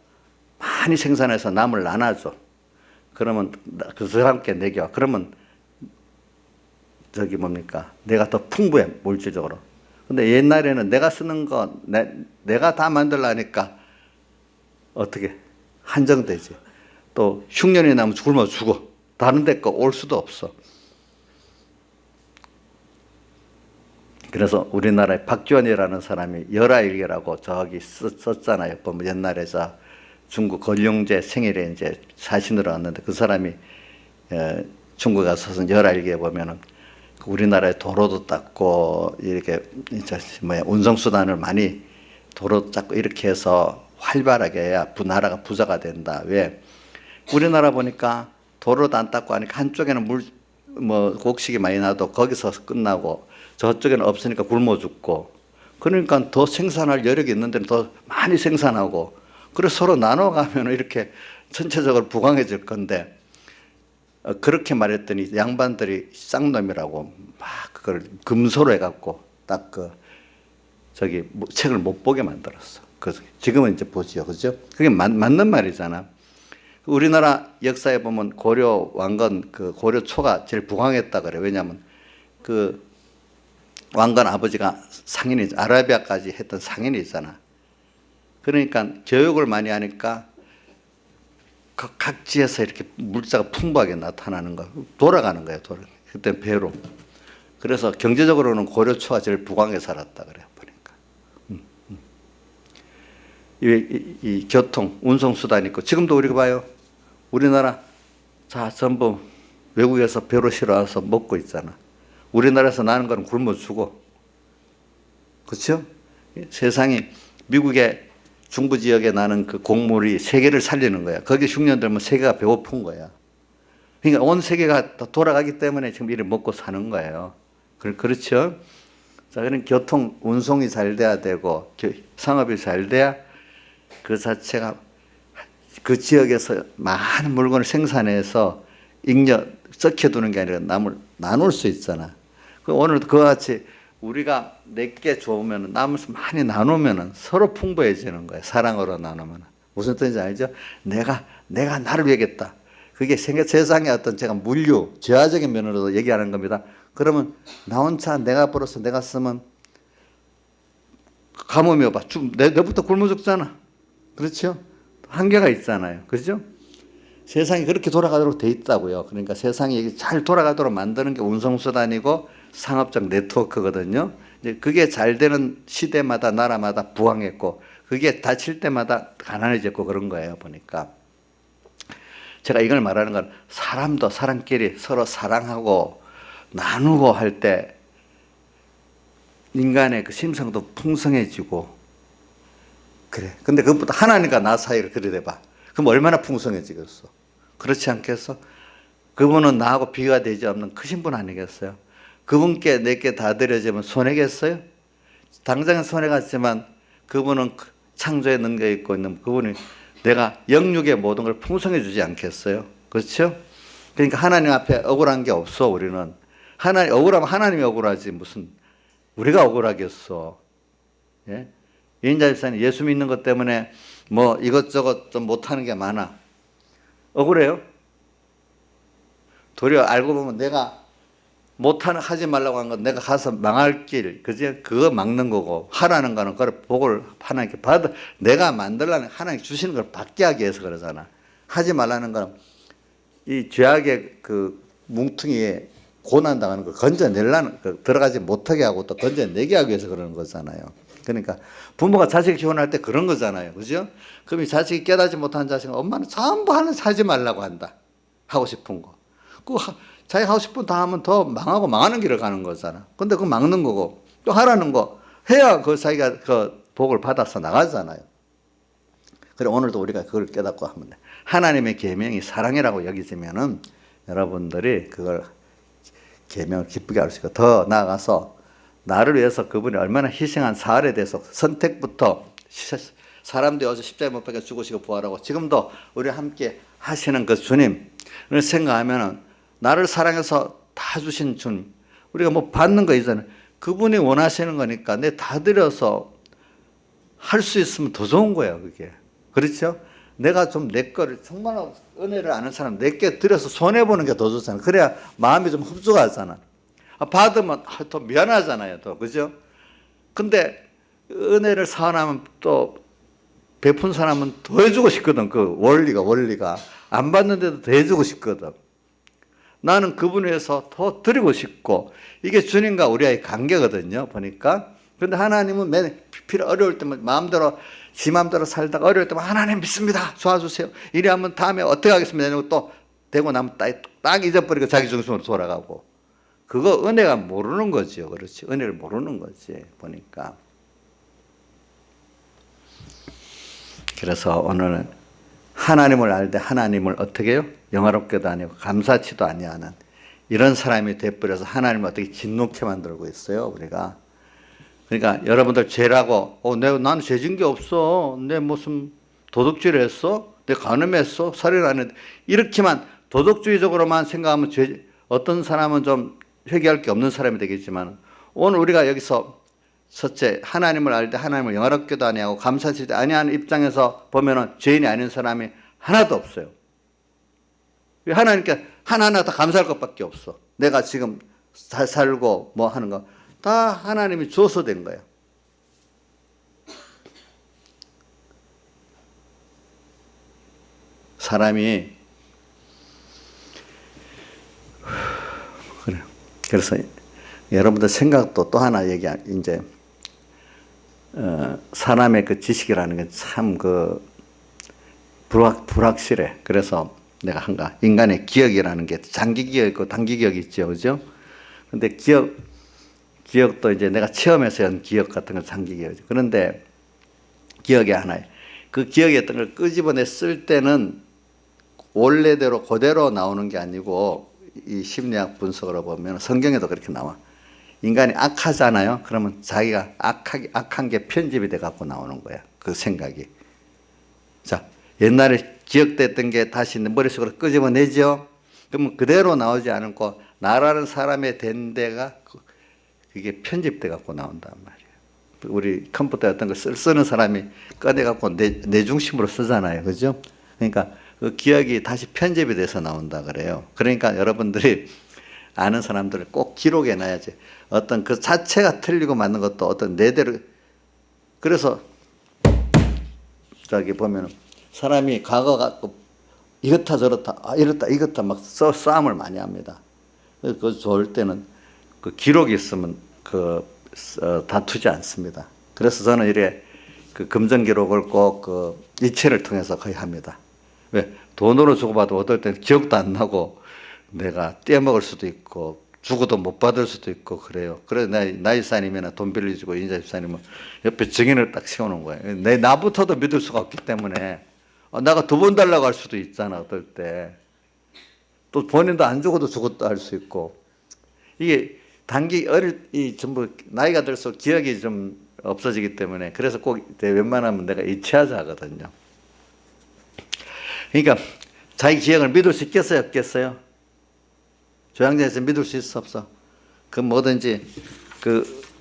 많이 생산해서 남을 나눠줘. 그러면 그 사람께 내겨. 그러면 저기 뭡니까? 내가 더 풍부해, 물질적으로. 근데 옛날에는 내가 쓰는 거 내가 다 만들라니까 어떻게 한정되지. 또 흉년이 나면 굶어 죽어. 다른 데 거 올 수도 없어. 그래서 우리나라에 박지원이라는 사람이 열하일기라고 저기 썼잖아요. 보면 옛날에 저 중국 건룡제 생일에 이제 사신으로 왔는데 그 사람이 중국에 가서 쓴 열하일기에 보면은 우리나라에 도로도 닦고 이렇게 운송수단을 많이 도로 닦고 이렇게 해서 활발하게 해야 나라가 부자가 된다. 왜? 우리나라 보니까 도로도 안 닦고 하니까 한쪽에는 곡식이 많이 나도 거기서 끝나고 저쪽에는 없으니까 굶어 죽고, 그러니까 더 생산할 여력이 있는 데는 더 많이 생산하고, 그래서 서로 나눠가면 이렇게 전체적으로 부강해질 건데, 그렇게 말했더니 양반들이 쌍놈이라고 막 그걸 금소로 해갖고 딱 저기 책을 못 보게 만들었어. 그래서 지금은 이제 보지요, 그죠? 그게 맞는 말이잖아. 우리나라 역사에 보면 고려 왕건 그 고려 초가 제일 부강했다 그래. 왜냐하면 그 왕건 아버지가 상인이, 아라비아까지 했던 상인이 있잖아. 그러니까 교육을 많이 하니까 각지에서 이렇게 물자가 풍부하게 나타나는 거, 돌아가는 거예요. 그때 배로. 그래서 경제적으로는 고려 초가 제일 부강해 살았다 그래요. 보니까. 이 교통, 운송 수단이 있고, 지금도 우리가 봐요. 우리나라 자 전부 외국에서 배로 실어와서 먹고 있잖아. 우리나라에서 나는 거는 굶어 죽어. 그렇죠? 세상이 미국의 중부 지역에 나는 그 곡물이 세계를 살리는 거야. 거기 흉년 들면 세계가 배고픈 거야. 그러니까 온 세계가 돌아가기 때문에 지금 이를 먹고 사는 거예요. 그렇죠? 자, 그런 교통, 운송이 잘 돼야 되고, 상업이 잘 돼야 그 자체가 그 지역에서 많은 물건을 생산해서 썩혀두는 게 아니라 남을 나눌 수 있잖아. 오늘도 그와 같이 우리가 내게 좋으면 남을 많이 나누면 서로 풍부해지는 거예요. 사랑으로 나누면. 무슨 뜻인지 알죠? 내가 나를 위하겠다. 그게 세상의 어떤 제가 물류, 재화적인 면으로도 얘기하는 겁니다. 그러면 나 혼자 내가 벌어서 내가 쓰면 가뭄이 와봐. 내부터 굶어 죽잖아. 그렇죠? 한계가 있잖아요. 그렇죠? 세상이 그렇게 돌아가도록 돼 있다고요. 그러니까 세상이 잘 돌아가도록 만드는 게 운송수단이고 상업적 네트워크거든요. 이제 그게 잘 되는 시대마다 나라마다 부강했고, 그게 다칠 때마다 가난해졌고 그런 거예요. 보니까 제가 이걸 말하는 건 사람도 사람끼리 서로 사랑하고 나누고 할 때 인간의 그 심성도 풍성해지고 그래. 근데 그것보다 하나님과 나 사이를 들여다봐. 그럼 얼마나 풍성해지겠어? 그렇지 않겠어? 그분은 나하고 비교가 되지 않는 크신 분 아니겠어요? 그분께 내게 다 드려지면 손해겠어요? 당장은 손해갔지만 그분은 창조에 능력 있고 있는 그분이 내가 영육의 모든 걸 풍성해 주지 않겠어요? 그렇죠? 그러니까 하나님 앞에 억울한 게 없어. 우리는 억울하면 하나님이 억울하지 무슨 우리가 억울하겠어. 예? 이인자 집사님 예수 믿는 것 때문에 뭐 이것저것 좀 못하는 게 많아. 억울해요? 도리어 알고 보면 내가 하지 말라고 한 건 내가 가서 망할 길, 그지? 그거 막는 거고, 하라는 거는 그걸 복을 하나님께 내가 만들라는 하나님 주시는 걸 받게 하기 위해서 그러잖아. 하지 말라는 건 이 죄악의 그 뭉퉁이에 고난당하는 걸 건져내려는, 들어가지 못하게 하고 또 건져내게 하기 위해서 그러는 거잖아요. 그러니까 부모가 자식 기원할 때 그런 거잖아요. 그죠? 그럼 이 자식이 깨닫지 못한 자식은 엄마는 전부 하지 말라고 한다. 하고 싶은 거. 자기 하고 싶은 다 하면 더 망하고 망하는 길을 가는 거잖아. 근데 그거 막는 거고, 또 하라는 거 해야 그 자기가 그 복을 받아서 나가잖아요. 그래, 오늘도 우리가 그걸 깨닫고 하면 돼. 하나님의 계명이 사랑이라고 여기지면은 여러분들이 그걸 계명을 기쁘게 할 수 있고, 더 나아가서 나를 위해서 그분이 얼마나 희생한 사활에 대해서 선택부터 사람들이 어제 십자가에 못 박혀 죽으시고 부활하고 지금도 우리 함께 하시는 그 주님을 생각하면 나를 사랑해서 다 주신 주님, 우리가 뭐 받는 거 있잖아요. 그분이 원하시는 거니까 내 다 드려서 할 수 있으면 더 좋은 거예요, 그게. 그렇죠? 내가 좀 내 거를 정말 은혜를 아는 사람 내게 드려서 손해보는 게 더 좋잖아요. 그래야 마음이 좀 흡수하잖아. 받으면 또 미안하잖아요, 또. 그죠? 근데 은혜를 사랑하면 또 베푼 사람은 더 해주고 싶거든. 그 원리가. 안 받는데도 더 해주고 싶거든. 나는 그분 위해서 더 드리고 싶고, 이게 주님과 우리의 관계거든요, 보니까. 근데 하나님은 맨 필요 어려울 때만 마음대로 지 마음대로 살다가 어려울 때만 하나님 믿습니다. 도와주세요. 이래 하면 다음에 어떻게 하겠습니다. 이러고 또 되고 나면 딱 잊어버리고 자기 중심으로 돌아가고. 그거 은혜가 모르는 거죠. 그렇지. 은혜를 모르는 거지, 보니까. 그래서 오늘은 하나님을 알되 하나님을 어떻게 해요? 영화롭게도 아니고 감사치도 아니하는 이런 사람이 돼버려서 하나님을 어떻게 진노케 만들고 있어요, 우리가. 그러니까 여러분들 죄라고, 나는 죄진 게 없어. 내 무슨 도덕질을 했어? 내 간음했어? 살인 안 했어? 이렇게만 도덕주의적으로만 생각하면 어떤 사람은 좀 회개할 게 없는 사람이 되겠지만, 오늘 우리가 여기서 첫째, 하나님을 알되 하나님을 영화롭게도 아니하고 감사치도 아니하는 입장에서 보면은 죄인이 아닌 사람이 하나도 없어요. 하나님께 하나하나 다 감사할 것밖에 없어. 내가 지금 잘 살고 뭐 하는 거 다 하나님이 줘서 된 거예요. 사람이 그래요. 그래서 여러분들 생각도 또 하나 이제 사람의 그 지식이라는 게 참 그 불확실해. 그래서 내가 인간의 기억이라는 게 장기 기억 있고 단기 기억이 있죠, 그죠? 근데 기억도 이제 내가 체험해서 한 기억 같은 건 장기 기억이죠. 그런데 기억이 하나예요. 그 기억이었던 걸 끄집어냈을 때는 원래대로 그대로 나오는 게 아니고, 이 심리학 분석으로 보면 성경에도 그렇게 나와. 인간이 악하잖아요. 그러면 자기가 악한 게 편집이 돼 갖고 나오는 거야, 그 생각이. 자, 옛날에 기억됐던 게 다시 머릿속으로 끄집어내죠. 그러면 그대로 나오지 않고 나라는 사람의 된 데가 그게 편집돼 갖고 나온단 말이에요. 우리 컴퓨터 어떤 거 쓰는 사람이 꺼내 갖고 내 중심으로 쓰잖아요, 그죠? 그러니까 그 기억이 다시 편집이 돼서 나온다 그래요. 그러니까 여러분들이 아는 사람들을 꼭 기록해 놔야지. 어떤 그 자체가 틀리고 맞는 것도 어떤 내대로. 그래서 저기 보면은 사람이 과거 갖고 이렇다 저렇다, 이렇다 이렇다 막 싸움을 많이 합니다. 그 좋을 때는 그 기록이 있으면 다투지 않습니다. 그래서 저는 이래 그 금전 기록을 꼭 그 이체를 통해서 거의 합니다. 왜? 돈으로 주고받아 어떨 때는 기억도 안 나고 내가 떼먹을 수도 있고 주고도 못 받을 수도 있고 그래요. 그래서 나 집사님이나 돈 빌려주고 인자 집사님은 옆에 증인을 딱 세우는 거예요. 나부터도 믿을 수가 없기 때문에 내가 두 번 달라고 할 수도 있잖아, 어떨 때. 또 본인도 안 주고도 주고도 할 수 있고. 이게 전부 나이가 들수록 기억이 좀 없어지기 때문에, 그래서 꼭 웬만하면 내가 이체하자 하거든요. 그러니까 자기 기억을 믿을 수 있겠어요, 없겠어요? 조양자에서 믿을 수 있어, 없어? 그 뭐든지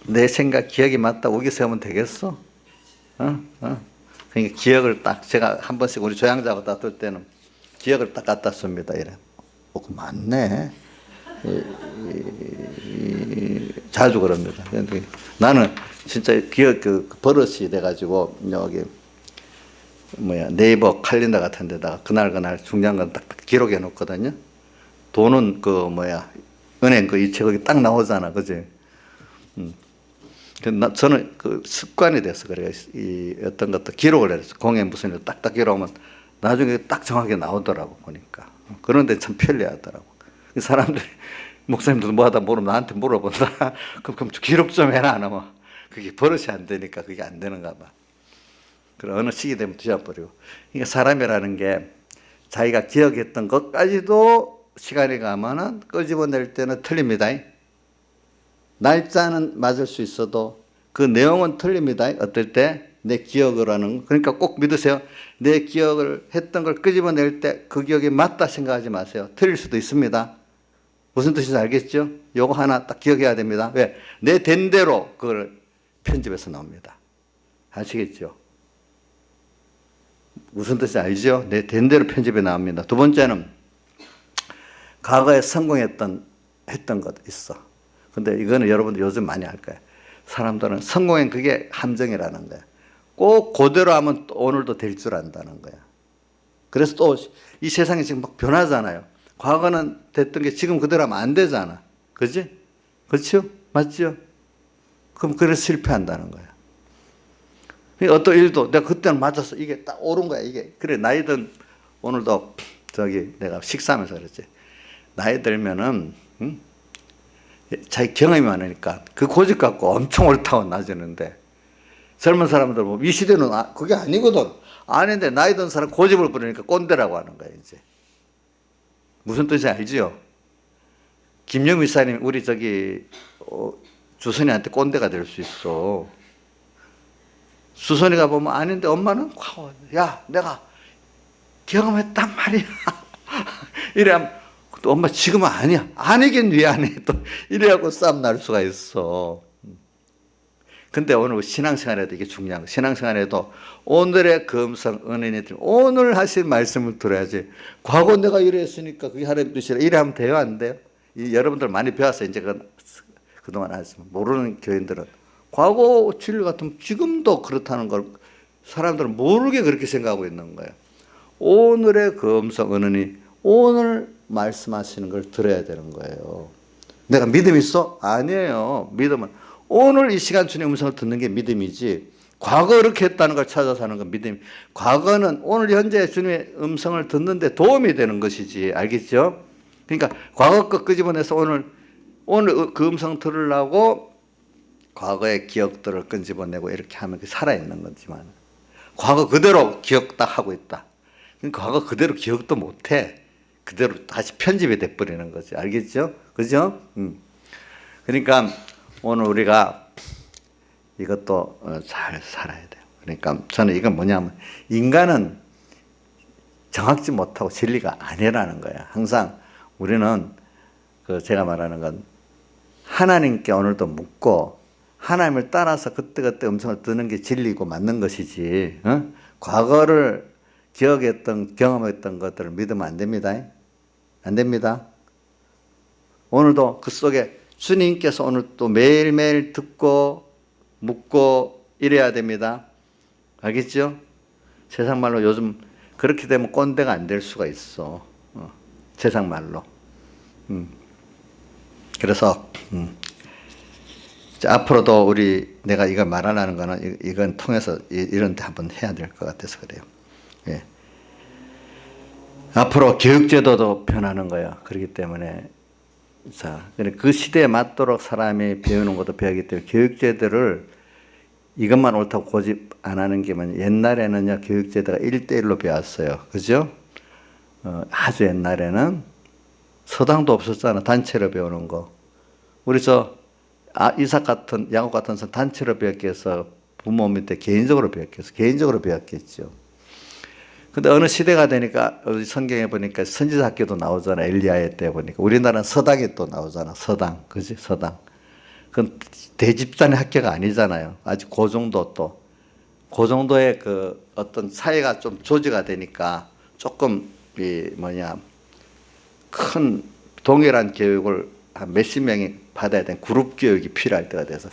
내 생각, 기억이 맞다 우기 세우면 되겠어? 그러니까 기억을 딱, 제가 한 번씩 우리 조양자하고 다툴 때는 기억을 딱 갖다 씁니다. 이래. 맞네. 자주 그럽니다. 나는 진짜 기억 버릇이 돼가지고 여기 네이버 칼린더 같은 데다가 그날 중요한 건 딱 기록해 놓거든요. 돈은 은행 이체 거기 딱 나오잖아, 그지? 저는 그 습관이 돼서 그래요. 어떤 것도 기록을 해서 공에 무슨 일 딱딱 기록하면 나중에 딱 정확하게 나오더라고, 보니까. 그런데 참 편리하더라고. 사람들이 목사님도 뭐하다 모르면 나한테 물어본다. 그럼 기록 좀 해라, 안 하면. 그게 버릇이 안 되니까 그게 안 되는가 봐. 그럼 어느 시기 되면 뒤져버리고. 그러니까 사람이라는 게 자기가 기억했던 것까지도 시간이 가면은 끄집어낼 때는 틀립니다. 날짜는 맞을 수 있어도 그 내용은 틀립니다. 어떨 때 내 기억을 하는, 그러니까 꼭 믿으세요. 내 기억을 했던 걸 끄집어낼 때 그 기억이 맞다 생각하지 마세요. 틀릴 수도 있습니다. 무슨 뜻인지 알겠죠? 요거 하나 딱 기억해야 됩니다. 왜? 내 된 대로 그걸 편집해서 나옵니다. 아시겠죠? 무슨 뜻인지 알죠? 내 된 대로 편집해 나옵니다. 두 번째는 과거에 성공했던 것 있어. 근데 이거는 여러분들 요즘 많이 할 거예요. 사람들은 성공한 그게 함정이라는 거야. 꼭 그대로 하면 또 오늘도 될 줄 안다는 거야. 그래서 또 이 세상이 지금 막 변하잖아요. 과거는 됐던 게 지금 그대로 하면 안 되잖아. 그지? 그렇죠? 맞죠? 그럼 그래서 실패한다는 거야. 어떤 일도 내가 그때는 맞았어. 이게 딱 옳은 거야. 이게. 그래, 나이 든, 오늘도 내가 식사하면서 그랬지. 나이 들면은, 자기 경험이 많으니까 그 고집 갖고 엄청 옳다고 나지는데 젊은 사람들 보면 이 시대는 그게 아니거든. 아닌데 나이 든 사람 고집을 부리니까 꼰대라고 하는 거야, 이제. 무슨 뜻인지 알지요? 김영미 사님, 우리 주선이한테 꼰대가 될 수 있어. 수선이가 보면 아닌데 엄마는, 야, 내가 경험했단 말이야. 이래 하면, 또 엄마 지금은 아니야. 아니긴 왜 안 해. 또 이래갖고 싸움 날 수가 있어. 근데 오늘 신앙생활에도 이게 중요한 거. 신앙생활에도 오늘의 금성 은혜니 오늘 하실 말씀을 들어야지. 과거 내가 이랬으니까 그게 하나님 뜻이라 이래 하면 돼요, 안 돼요? 여러분들 많이 배웠어요. 이제 그동안 하셨으면 모르는 교인들은 과거 진리 같으면 지금도 그렇다는 걸 사람들은 모르게 그렇게 생각하고 있는 거예요. 오늘의 금성 은혜니 오늘 말씀하시는 걸 들어야 되는 거예요. 내가 믿음 있어? 아니에요. 믿음은 오늘 이 시간 주님의 음성을 듣는 게 믿음이지, 과거 이렇게 했다는 걸 찾아서 하는 건 믿음. 과거는 오늘 현재 주님의 음성을 듣는데 도움이 되는 것이지. 알겠죠? 그러니까 과거 것 끄집어내서 오늘 그 음성 들으려고 과거의 기억들을 끄집어내고 이렇게 하면 살아있는 거지만, 과거 그대로 기억 딱 하고 있다. 그러니까 과거 그대로 기억도 못해. 그대로 다시 편집이 돼버리는 거지. 알겠죠? 그죠? 그러니까 오늘 우리가 이것도 잘 살아야 돼요. 그러니까 저는 이건 뭐냐면, 인간은 정확지 못하고 진리가 아니라는 거야. 항상 우리는 제가 말하는 건 하나님께 오늘도 묻고 하나님을 따라서 그때그때 음성을 듣는 게 진리고 맞는 것이지, 과거를 기억했던, 경험했던 것들을 믿으면 안 됩니다. 안 됩니다. 오늘도 그 속에 주님께서 오늘 또 매일매일 듣고 묻고 이래야 됩니다. 알겠죠? 세상 말로 요즘 그렇게 되면 꼰대가 안 될 수가 있어. 세상 말로. 그래서 앞으로도 내가 이걸 말하려는 거는 이건 통해서 이런 데 한번 해야 될 것 같아서 그래요. 예. 앞으로 교육제도도 변하는 거예요. 그렇기 때문에 그 시대에 맞도록 사람이 배우는 것도 배우기 때문에 교육제도를 이것만 옳다고 고집 안 하는 게 뭐냐. 옛날에는요, 교육제도가 1대1로 배웠어요. 그죠? 아주 옛날에는 서당도 없었잖아. 단체로 배우는 거. 우리 이삭 같은, 야곱 같은 선 단체로 배웠기 위해서 부모 밑에 개인적으로 배웠겠죠. 근데 어느 시대가 되니까 성경에 보니까 선지자 학교도 나오잖아. 엘리야의 때 보니까. 우리나라는 서당이 또 나오잖아. 서당. 그지? 서당. 그건 대집단의 학교가 아니잖아요. 아직 그 정도의 어떤 사회가 좀 조지가 되니까 조금 큰 동일한 교육을 한 몇십 명이 받아야 되는 그룹 교육이 필요할 때가 돼서,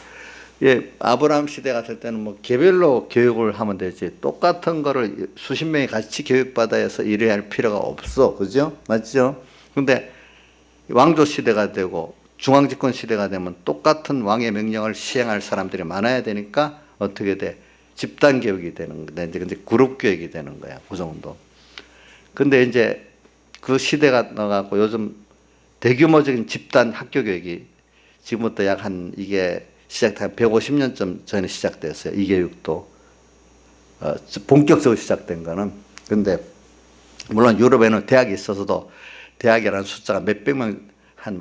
아브라함 시대 같을 때는 개별로 교육을 하면 되지, 똑같은 거를 수십 명이 같이 교육받아야 해서 이래야 할 필요가 없어. 그죠? 맞죠? 근데 왕조 시대가 되고 중앙집권 시대가 되면 똑같은 왕의 명령을 시행할 사람들이 많아야 되니까 어떻게 돼? 집단 교육이 되는 건데, 이제 그룹 교육이 되는 거야. 그 정도. 근데 이제 그 시대가 나가고 요즘 대규모적인 집단 학교 교육이 지금부터 이게 시작한 150년 전에 시작됐어요. 이 교육도. 본격적으로 시작된 거는. 근데 물론 유럽에는 대학이 있어서도 대학이라는 숫자가 몇백 명 한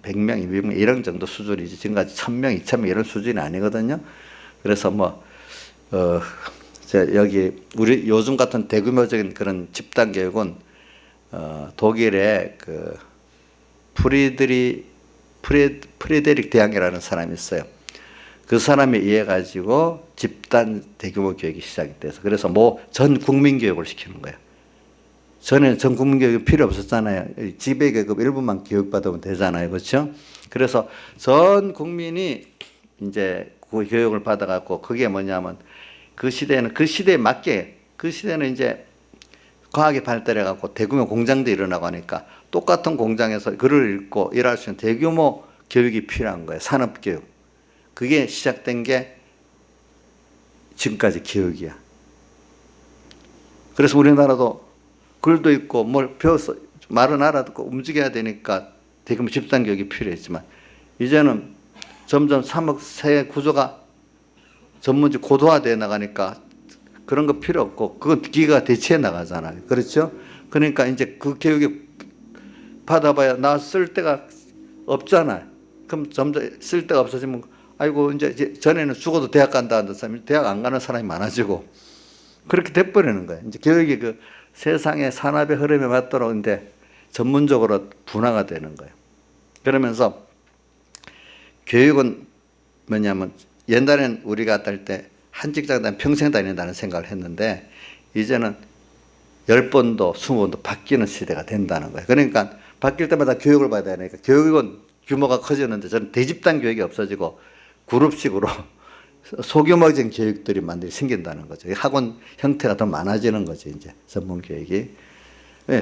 100명, 200명 이런 정도 수준이지 지금까지 1000명, 2000명 이런 수준이 아니거든요. 그래서 여기 우리 요즘 같은 대규모적인 그런 집단 교육은 독일의 그 프리데릭 대학이라는 사람이 있어요. 그 사람에 의해 가지고 집단 대규모 교육이 시작이 돼서 그래서 전 국민 교육을 시키는 거예요. 전에는 전 국민 교육이 필요 없었잖아요. 지배계급 일부만 교육받으면 되잖아요. 그렇죠? 그래서 전 국민이 이제 그 교육을 받아갖고 그게 뭐냐면 그 시대에 맞게 그 시대는 이제 과학이 발달해갖고 대규모 공장도 일어나고 하니까 똑같은 공장에서 글을 읽고 일할 수 있는 대규모 교육이 필요한 거예요. 산업교육. 그게 시작된 게 지금까지 교육이야. 그래서 우리나라도 글도 있고 뭘 배워서 말은 알아듣고 움직여야 되니까 대규모 집단 교육이 필요했지만 이제는 점점 사회 구조가 전문직 고도화되어 나가니까 그런 거 필요 없고 그건 기계가 대체해 나가잖아요. 그렇죠? 그러니까 이제 그 교육이 받아봐야 나 쓸 데가 없잖아요. 그럼 점점 쓸 데가 없어지면 아이고 이제 전에는 죽어도 대학 간다 하는 사람이 대학 안 가는 사람이 많아지고 그렇게 돼버리는 거예요. 이제 교육이 그 세상의 산업의 흐름에 맞도록 이제 전문적으로 분화가 되는 거예요. 그러면서 교육은 뭐냐면 옛날에는 우리가 할 때 한 직장 다니면 평생 다닌다는 생각을 했는데 이제는 10번도 20번도 바뀌는 시대가 된다는 거예요. 그러니까 바뀔 때마다 교육을 받아야 되니까 교육은 규모가 커지는데 저는 대집단 교육이 없어지고 그룹식으로 소규모적인 교육들이 많이 생긴다는 거죠. 학원 형태가 더 많아지는 거죠. 이제 전문 교육이.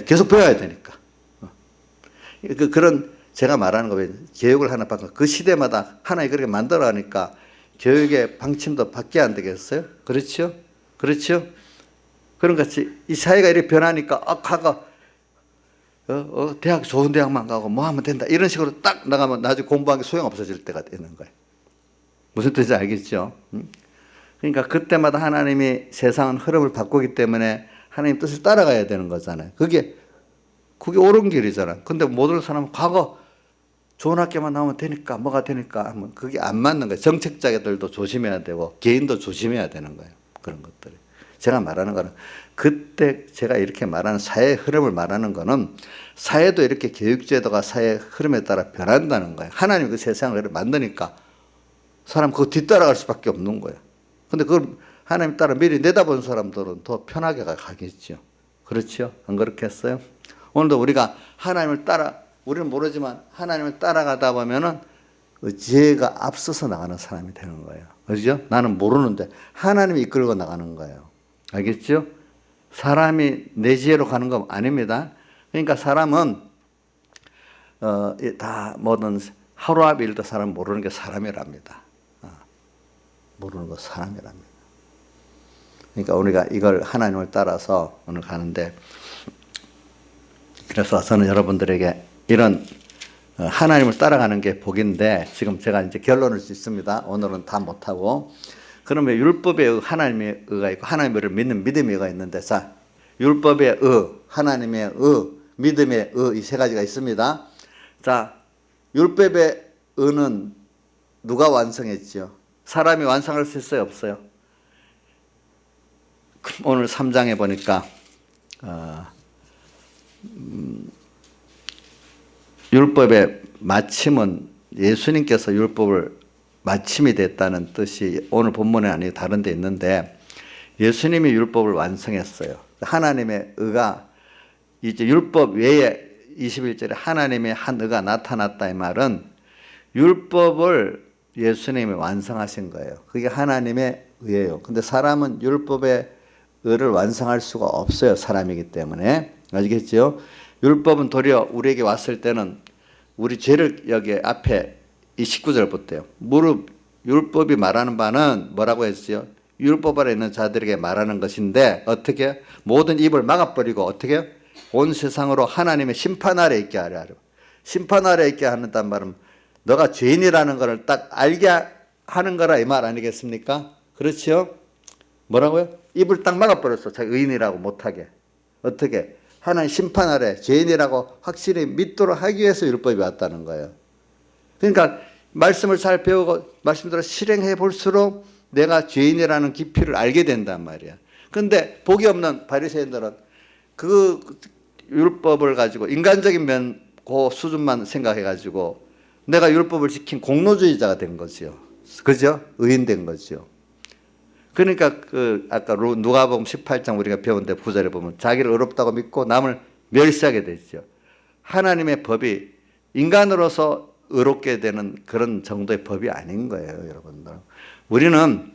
계속 배워야 되니까. 그런 제가 말하는 거 교육을 하나 바꿔 그 시대마다 하나의 그렇게 만들어 가니까 교육의 방침도 바뀌어야 안 되겠어요? 그렇죠? 그렇죠? 그런 같이 이 사회가 이렇게 변하니까 대학 좋은 대학만 가고 뭐 하면 된다 이런 식으로 딱 나가면 나중에 공부한 게 소용 없어질 때가 되는 거예요. 무슨 뜻인지 알겠죠? 그러니까 그때마다 하나님이 세상은 흐름을 바꾸기 때문에 하나님 뜻을 따라가야 되는 거잖아요. 그게 옳은 길이잖아요. 근데 모든 사람은 과거 좋은 학교만 나오면 되니까 뭐가 되니까 하면 그게 안 맞는 거예요. 정책자들도 조심해야 되고 개인도 조심해야 되는 거예요. 그런 것들이. 제가 말하는 거는 그때 제가 이렇게 말하는 사회의 흐름을 말하는 거는 사회도 이렇게 교육제도가 사회의 흐름에 따라 변한다는 거예요. 하나님이 그 세상을 만드니까 사람 그거 뒤따라갈 수밖에 없는 거예요. 근데 그걸 하나님 따라 미리 내다본 사람들은 더 편하게 가겠죠. 그렇죠? 안 그렇겠어요? 오늘도 우리가 하나님을 따라 우리는 모르지만 하나님을 따라가다 보면은 지혜가 앞서서 나가는 사람이 되는 거예요. 그렇죠? 나는 모르는데 하나님이 이끌고 나가는 거예요. 알겠죠? 사람이 내 지혜로 가는 거 아닙니다. 그러니까 사람은 다 모든 하루아비 일도 사람 모르는 게 사람이랍니다. 모르는 거 사람이랍니다. 그러니까 우리가 이걸 하나님을 따라서 오늘 가는데 그래서 저는 여러분들에게 이런 하나님을 따라가는 게 복인데 지금 제가 이제 결론을 짓습니다. 오늘은 다 못하고 그러면 율법의 하나님의 의가 있고 하나님의 의를 믿는 믿음의 의가 있는데 자 율법의 의, 하나님의 의, 믿음의 의 이 세 가지가 있습니다. 자 율법의 의는 누가 완성했지요? 사람이 완성할 수 있어요? 없어요? 오늘 3장에 보니까 율법의 마침은 예수님께서 율법을 마침이 됐다는 뜻이 오늘 본문에 아니고 다른 데 있는데 예수님이 율법을 완성했어요. 하나님의 의가 이제 율법 외에 21절에 하나님의 한 의가 나타났다 이 말은 율법을 예수님이 완성하신 거예요. 그게 하나님의 의예요. 근데 사람은 율법의 의를 완성할 수가 없어요. 사람이기 때문에. 아시겠죠? 율법은 도리어 우리에게 왔을 때는 우리 죄를 여기 앞에 이 19절 볼때요. 율법이 말하는 바는 뭐라고 했어요? 율법 아래 있는 자들에게 말하는 것인데 어떻게? 모든 입을 막아버리고 어떻게? 온 세상으로 하나님의 심판 아래 있게 하려. 심판 아래 있게 한다는 말은 너가 죄인이라는 것을 딱 알게 하는 거라 이 말 아니겠습니까? 그렇죠? 뭐라고요? 입을 딱 막아버렸어. 자기 의인이라고 못하게. 어떻게? 하나님 심판 아래 죄인이라고 확실히 믿도록 하기 위해서 율법이 왔다는 거예요. 그러니까 말씀을 잘 배우고 말씀대로 실행해 볼수록 내가 죄인이라는 깊이를 알게 된단 말이야. 그런데 복이 없는 바리새인들은 그 율법을 가지고 인간적인 그 수준만 생각해 가지고 내가 율법을 지킨 공로주의자가 된 거죠. 그죠? 의인된 거죠. 그러니까 아까 누가복음 18장 우리가 배운 데 구절에 보면 자기를 의롭다고 믿고 남을 멸시하게 되죠. 하나님의 법이 인간으로서 의롭게 되는 그런 정도의 법이 아닌 거예요, 여러분들. 우리는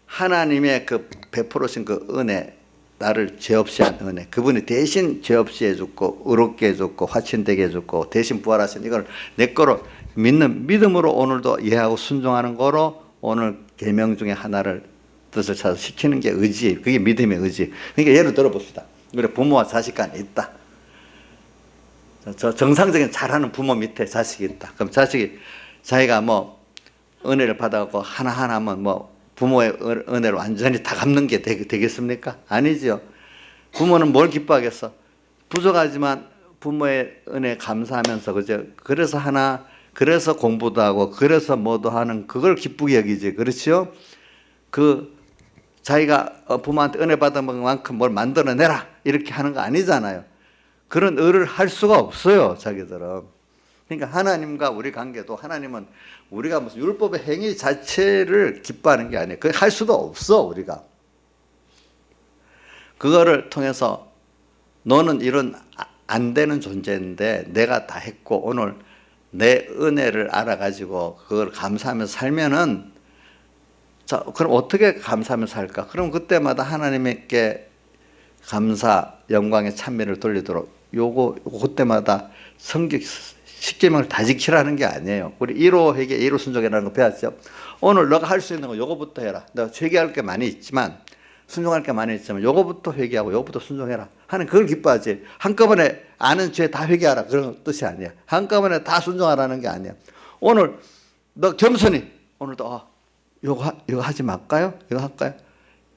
하나님의 그 베풀으신 그 은혜, 나를 죄 없이 한 은혜, 그분이 대신 죄 없이 해줬고 의롭게 해줬고 화친되게 해줬고 대신 부활하신 이걸 내 거로 믿는 믿음으로 오늘도 이해하고 순종하는 거로 오늘 계명 중에 하나를 뜻을 찾아서 시키는 게 의지, 그게 믿음의 의지. 그러니까 예를 들어 봅시다. 우리 부모와 자식 간에 있다. 저 정상적인 잘하는 부모 밑에 자식이 있다. 그럼 자식이 자기가 뭐 은혜를 받아갖고 하나하나 하면 뭐 부모의 은혜를 완전히 다 갚는 게 되겠습니까? 아니죠. 부모는 뭘 기뻐하겠어? 부족하지만 부모의 은혜 감사하면서 그죠? 그래서 공부도 하고 그래서 뭐도 하는 그걸 기쁘게 여기지. 그렇죠? 자기가 부모한테 은혜 받은 만큼 뭘 만들어내라 이렇게 하는 거 아니잖아요. 그런 의를 할 수가 없어요, 자기들은. 그러니까 하나님과 우리 관계도 하나님은 우리가 무슨 율법의 행위 자체를 기뻐하는 게 아니에요. 그걸 할 수도 없어, 우리가. 그거를 통해서 너는 이런 안 되는 존재인데 내가 다 했고 오늘 내 은혜를 알아가지고 그걸 감사하면서 살면은 자, 그럼 어떻게 감사하면서 살까? 그럼 그때마다 하나님께 감사, 영광의 찬미를 돌리도록 그때마다 성경 10계명을 다 지키라는 게 아니에요. 우리 1호 회개, 1호 순종이라는 거 배웠죠. 오늘 너가 할 수 있는 거 요거부터 해라. 내가 회개할 게 많이 있지만 순종할 게 많이 있지만 요거부터 회개하고 요거부터 순종해라 하는 그걸 기뻐하지. 한꺼번에 아는 죄 다 회개하라 그런 뜻이 아니야. 한꺼번에 다 순종하라는 게 아니야. 오늘 너 겸손히 오늘도 요거 하지 말까요? 이거 할까요?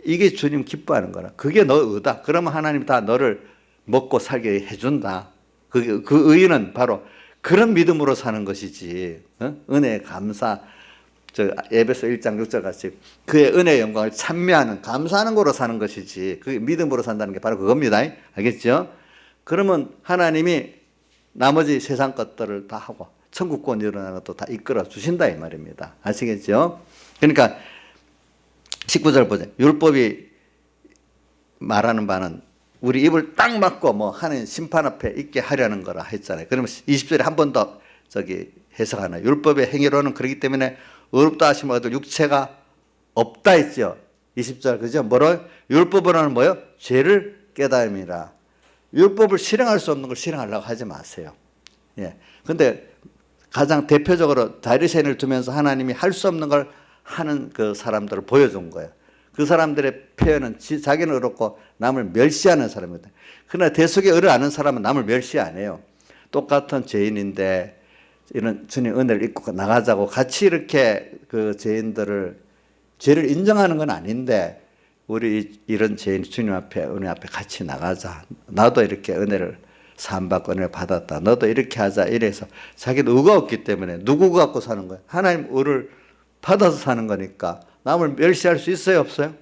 이게 주님 기뻐하는 거라. 그게 너 의다. 그러면 하나님 다 너를 먹고 살게 해준다. 그 의는 바로 그런 믿음으로 사는 것이지. 은혜, 감사, 에베소 1장 6절 같이 그의 은혜의 영광을 찬미하는 감사하는 거로 사는 것이지. 그 믿음으로 산다는 게 바로 그겁니다. 알겠죠? 그러면 하나님이 나머지 세상 것들을 다 하고 천국권 일어나는 것도 다 이끌어 주신다 이 말입니다. 아시겠죠? 그러니까 19절 보자. 율법이 말하는 바는 우리 입을 딱 막고 뭐 하는 심판 앞에 있게 하려는 거라 했잖아요. 그러면 20절에 한 번 더 해석하나. 율법의 행위로는 그렇기 때문에 의롭다 하시면 얻을 육체가 없다 했죠. 20절 그죠? 뭐로? 율법으로는 뭐요? 죄를 깨달음이라. 율법을 실행할 수 없는 걸 실행하려고 하지 마세요. 예. 근데 가장 대표적으로 바리새인을 두면서 하나님이 할 수 없는 걸 하는 그 사람들을 보여준 거예요. 그 사람들의 표현은 자기는 의롭고 남을 멸시하는 사람입니다. 그러나 대속의 의를 아는 사람은 남을 멸시 안 해요. 똑같은 죄인인데 이런 주님 은혜를 입고 나가자고 같이 이렇게 그 죄인들을 죄를 인정하는 건 아닌데 우리 이런 죄인 주님 앞에 은혜 앞에 같이 나가자. 나도 이렇게 은혜를 사함받고 은혜를 받았다. 너도 이렇게 하자. 이래서 자기도 의가 없기 때문에 누구 갖고 사는 거야? 하나님 의를 받아서 사는 거니까 남을 멸시할 수 있어요? 없어요?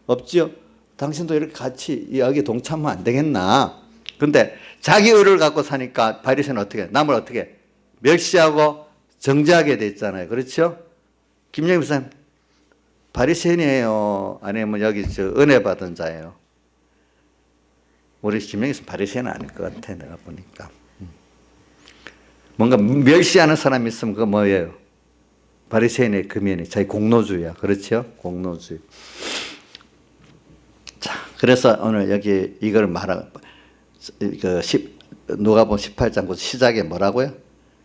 없지요? 당신도 이렇게 같이 여기 동참하면 안 되겠나? 근데 자기 의를 갖고 사니까 바리새인은 어떻게 남을 어떻게 멸시하고 정죄하게 됐잖아요. 그렇죠? 김영희 목사님 바리새인이에요? 아니면 여기 은혜 받은 자예요? 우리 김영희 목사님 바리새인은 아닐 것 같아 내가 보니까. 뭔가 멸시하는 사람이 있으면 그거 뭐예요? 바리새인의 금연이 자기 공로주의야. 그렇죠? 공로주의. 자, 그래서 오늘 여기 이걸 누가복음 18장 시작에 뭐라고요?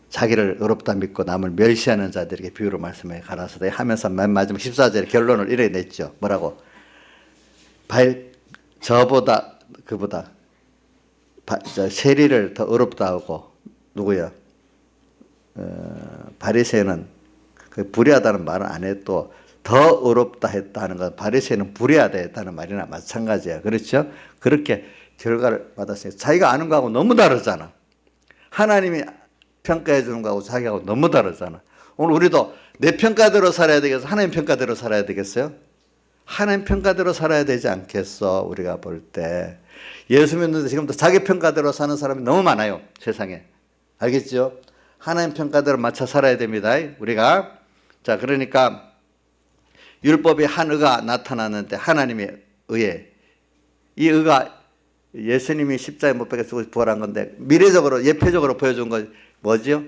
자기를 의롭다 믿고 남을 멸시하는 자들에게 비유로 말씀해 가라사대 하면서 맨 마지막 14절에 결론을 이래 냈죠. 뭐라고? 그보다 세리를 더 의롭다 하고 누구야? 바리새인은 그 불의하다는 말은 안 해도 더 어렵다 했다는 건 바리새인은 불의하다 했다는 말이나 마찬가지야. 그렇죠? 그렇게 결과를 받았으니까 자기가 아는 거하고 너무 다르잖아. 하나님이 평가해 주는 거하고 자기하고 너무 다르잖아. 오늘 우리도 내 평가대로 살아야 되겠어? 하나님 평가대로 살아야 되겠어요? 하나님 평가대로 살아야 되지 않겠어? 우리가 볼 때. 예수 믿는데 지금도 자기 평가대로 사는 사람이 너무 많아요. 세상에. 알겠죠? 하나님 평가대로 맞춰 살아야 됩니다. 우리가. 자, 그러니까 율법의 한 의가 나타나는데 하나님의 의에 이 의가 예수님이 십자가에 못 박혀 죽어서 부활한 건데 미래적으로 예표적으로 보여준 건 뭐죠?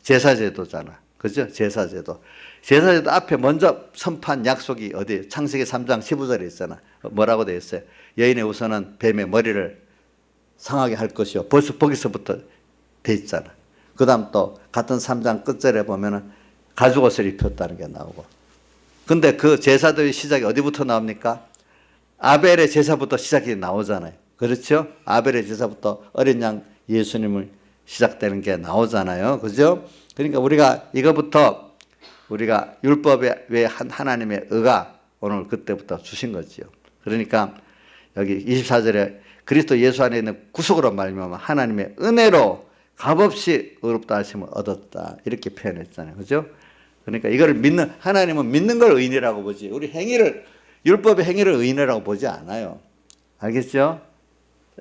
제사제도잖아. 그죠? 제사제도. 제사제도 앞에 먼저 선판 약속이 어디? 창세기 3장 15절에 있잖아. 뭐라고 되어 있어요? 여인의 우선은 뱀의 머리를 상하게 할 것이요. 벌써 거기서부터 돼 있잖아. 그 다음 또 같은 3장 끝절에 보면은 가죽옷을 입혔다는 게 나오고. 근데 그 제사도의 시작이 어디부터 나옵니까? 아벨의 제사부터 시작이 나오잖아요. 그렇죠? 아벨의 제사부터 어린 양 예수님을 시작되는 게 나오잖아요. 그죠? 그러니까 우리가 이거부터 우리가 율법에 왜 하나님의 의가 오늘 그때부터 주신 거지요. 그러니까 여기 24절에 그리스도 예수 안에 있는 구속으로 말미암아 하나님의 은혜로 값없이 의롭다 하심을 얻었다. 이렇게 표현했잖아요. 그죠? 그러니까 이걸 믿는, 하나님은 믿는 걸 의인이라고 보지. 우리 행위를, 율법의 행위를 의인이라고 보지 않아요. 알겠죠?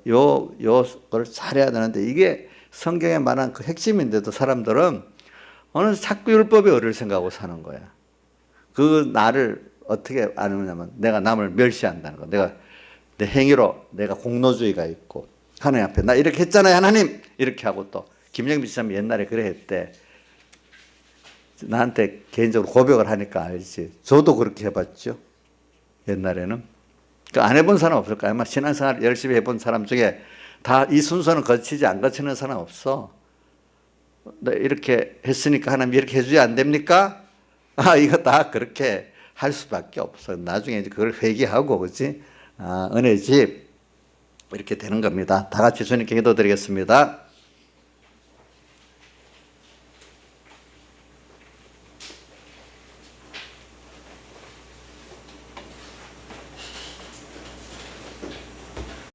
요걸 잘해야 되는데 이게 성경에 말한 그 핵심인데도 사람들은 어느 자꾸 율법의 의를 생각하고 사는 거야. 그 나를 어떻게 아느냐면 내가 남을 멸시한다는 거. 내가 내 행위로 내가 공로주의가 있고 하나님 앞에 나 이렇게 했잖아요 하나님 이렇게 하고 또 김영빈 씨는 옛날에 그래 했대. 나한테 개인적으로 고백을 하니까 알지. 저도 그렇게 해봤죠. 옛날에는. 안 해본 사람 없을까요? 아마 신앙생활 열심히 해본 사람 중에 다 이 순서는 거치지 안 거치는 사람 없어. 이렇게 했으니까 하나님 이렇게 해줘야 안 됩니까? 이거 다 그렇게 할 수밖에 없어. 나중에 이제 그걸 회개하고, 그렇지? 은혜 집 이렇게 되는 겁니다. 다 같이 주님께 기도드리겠습니다.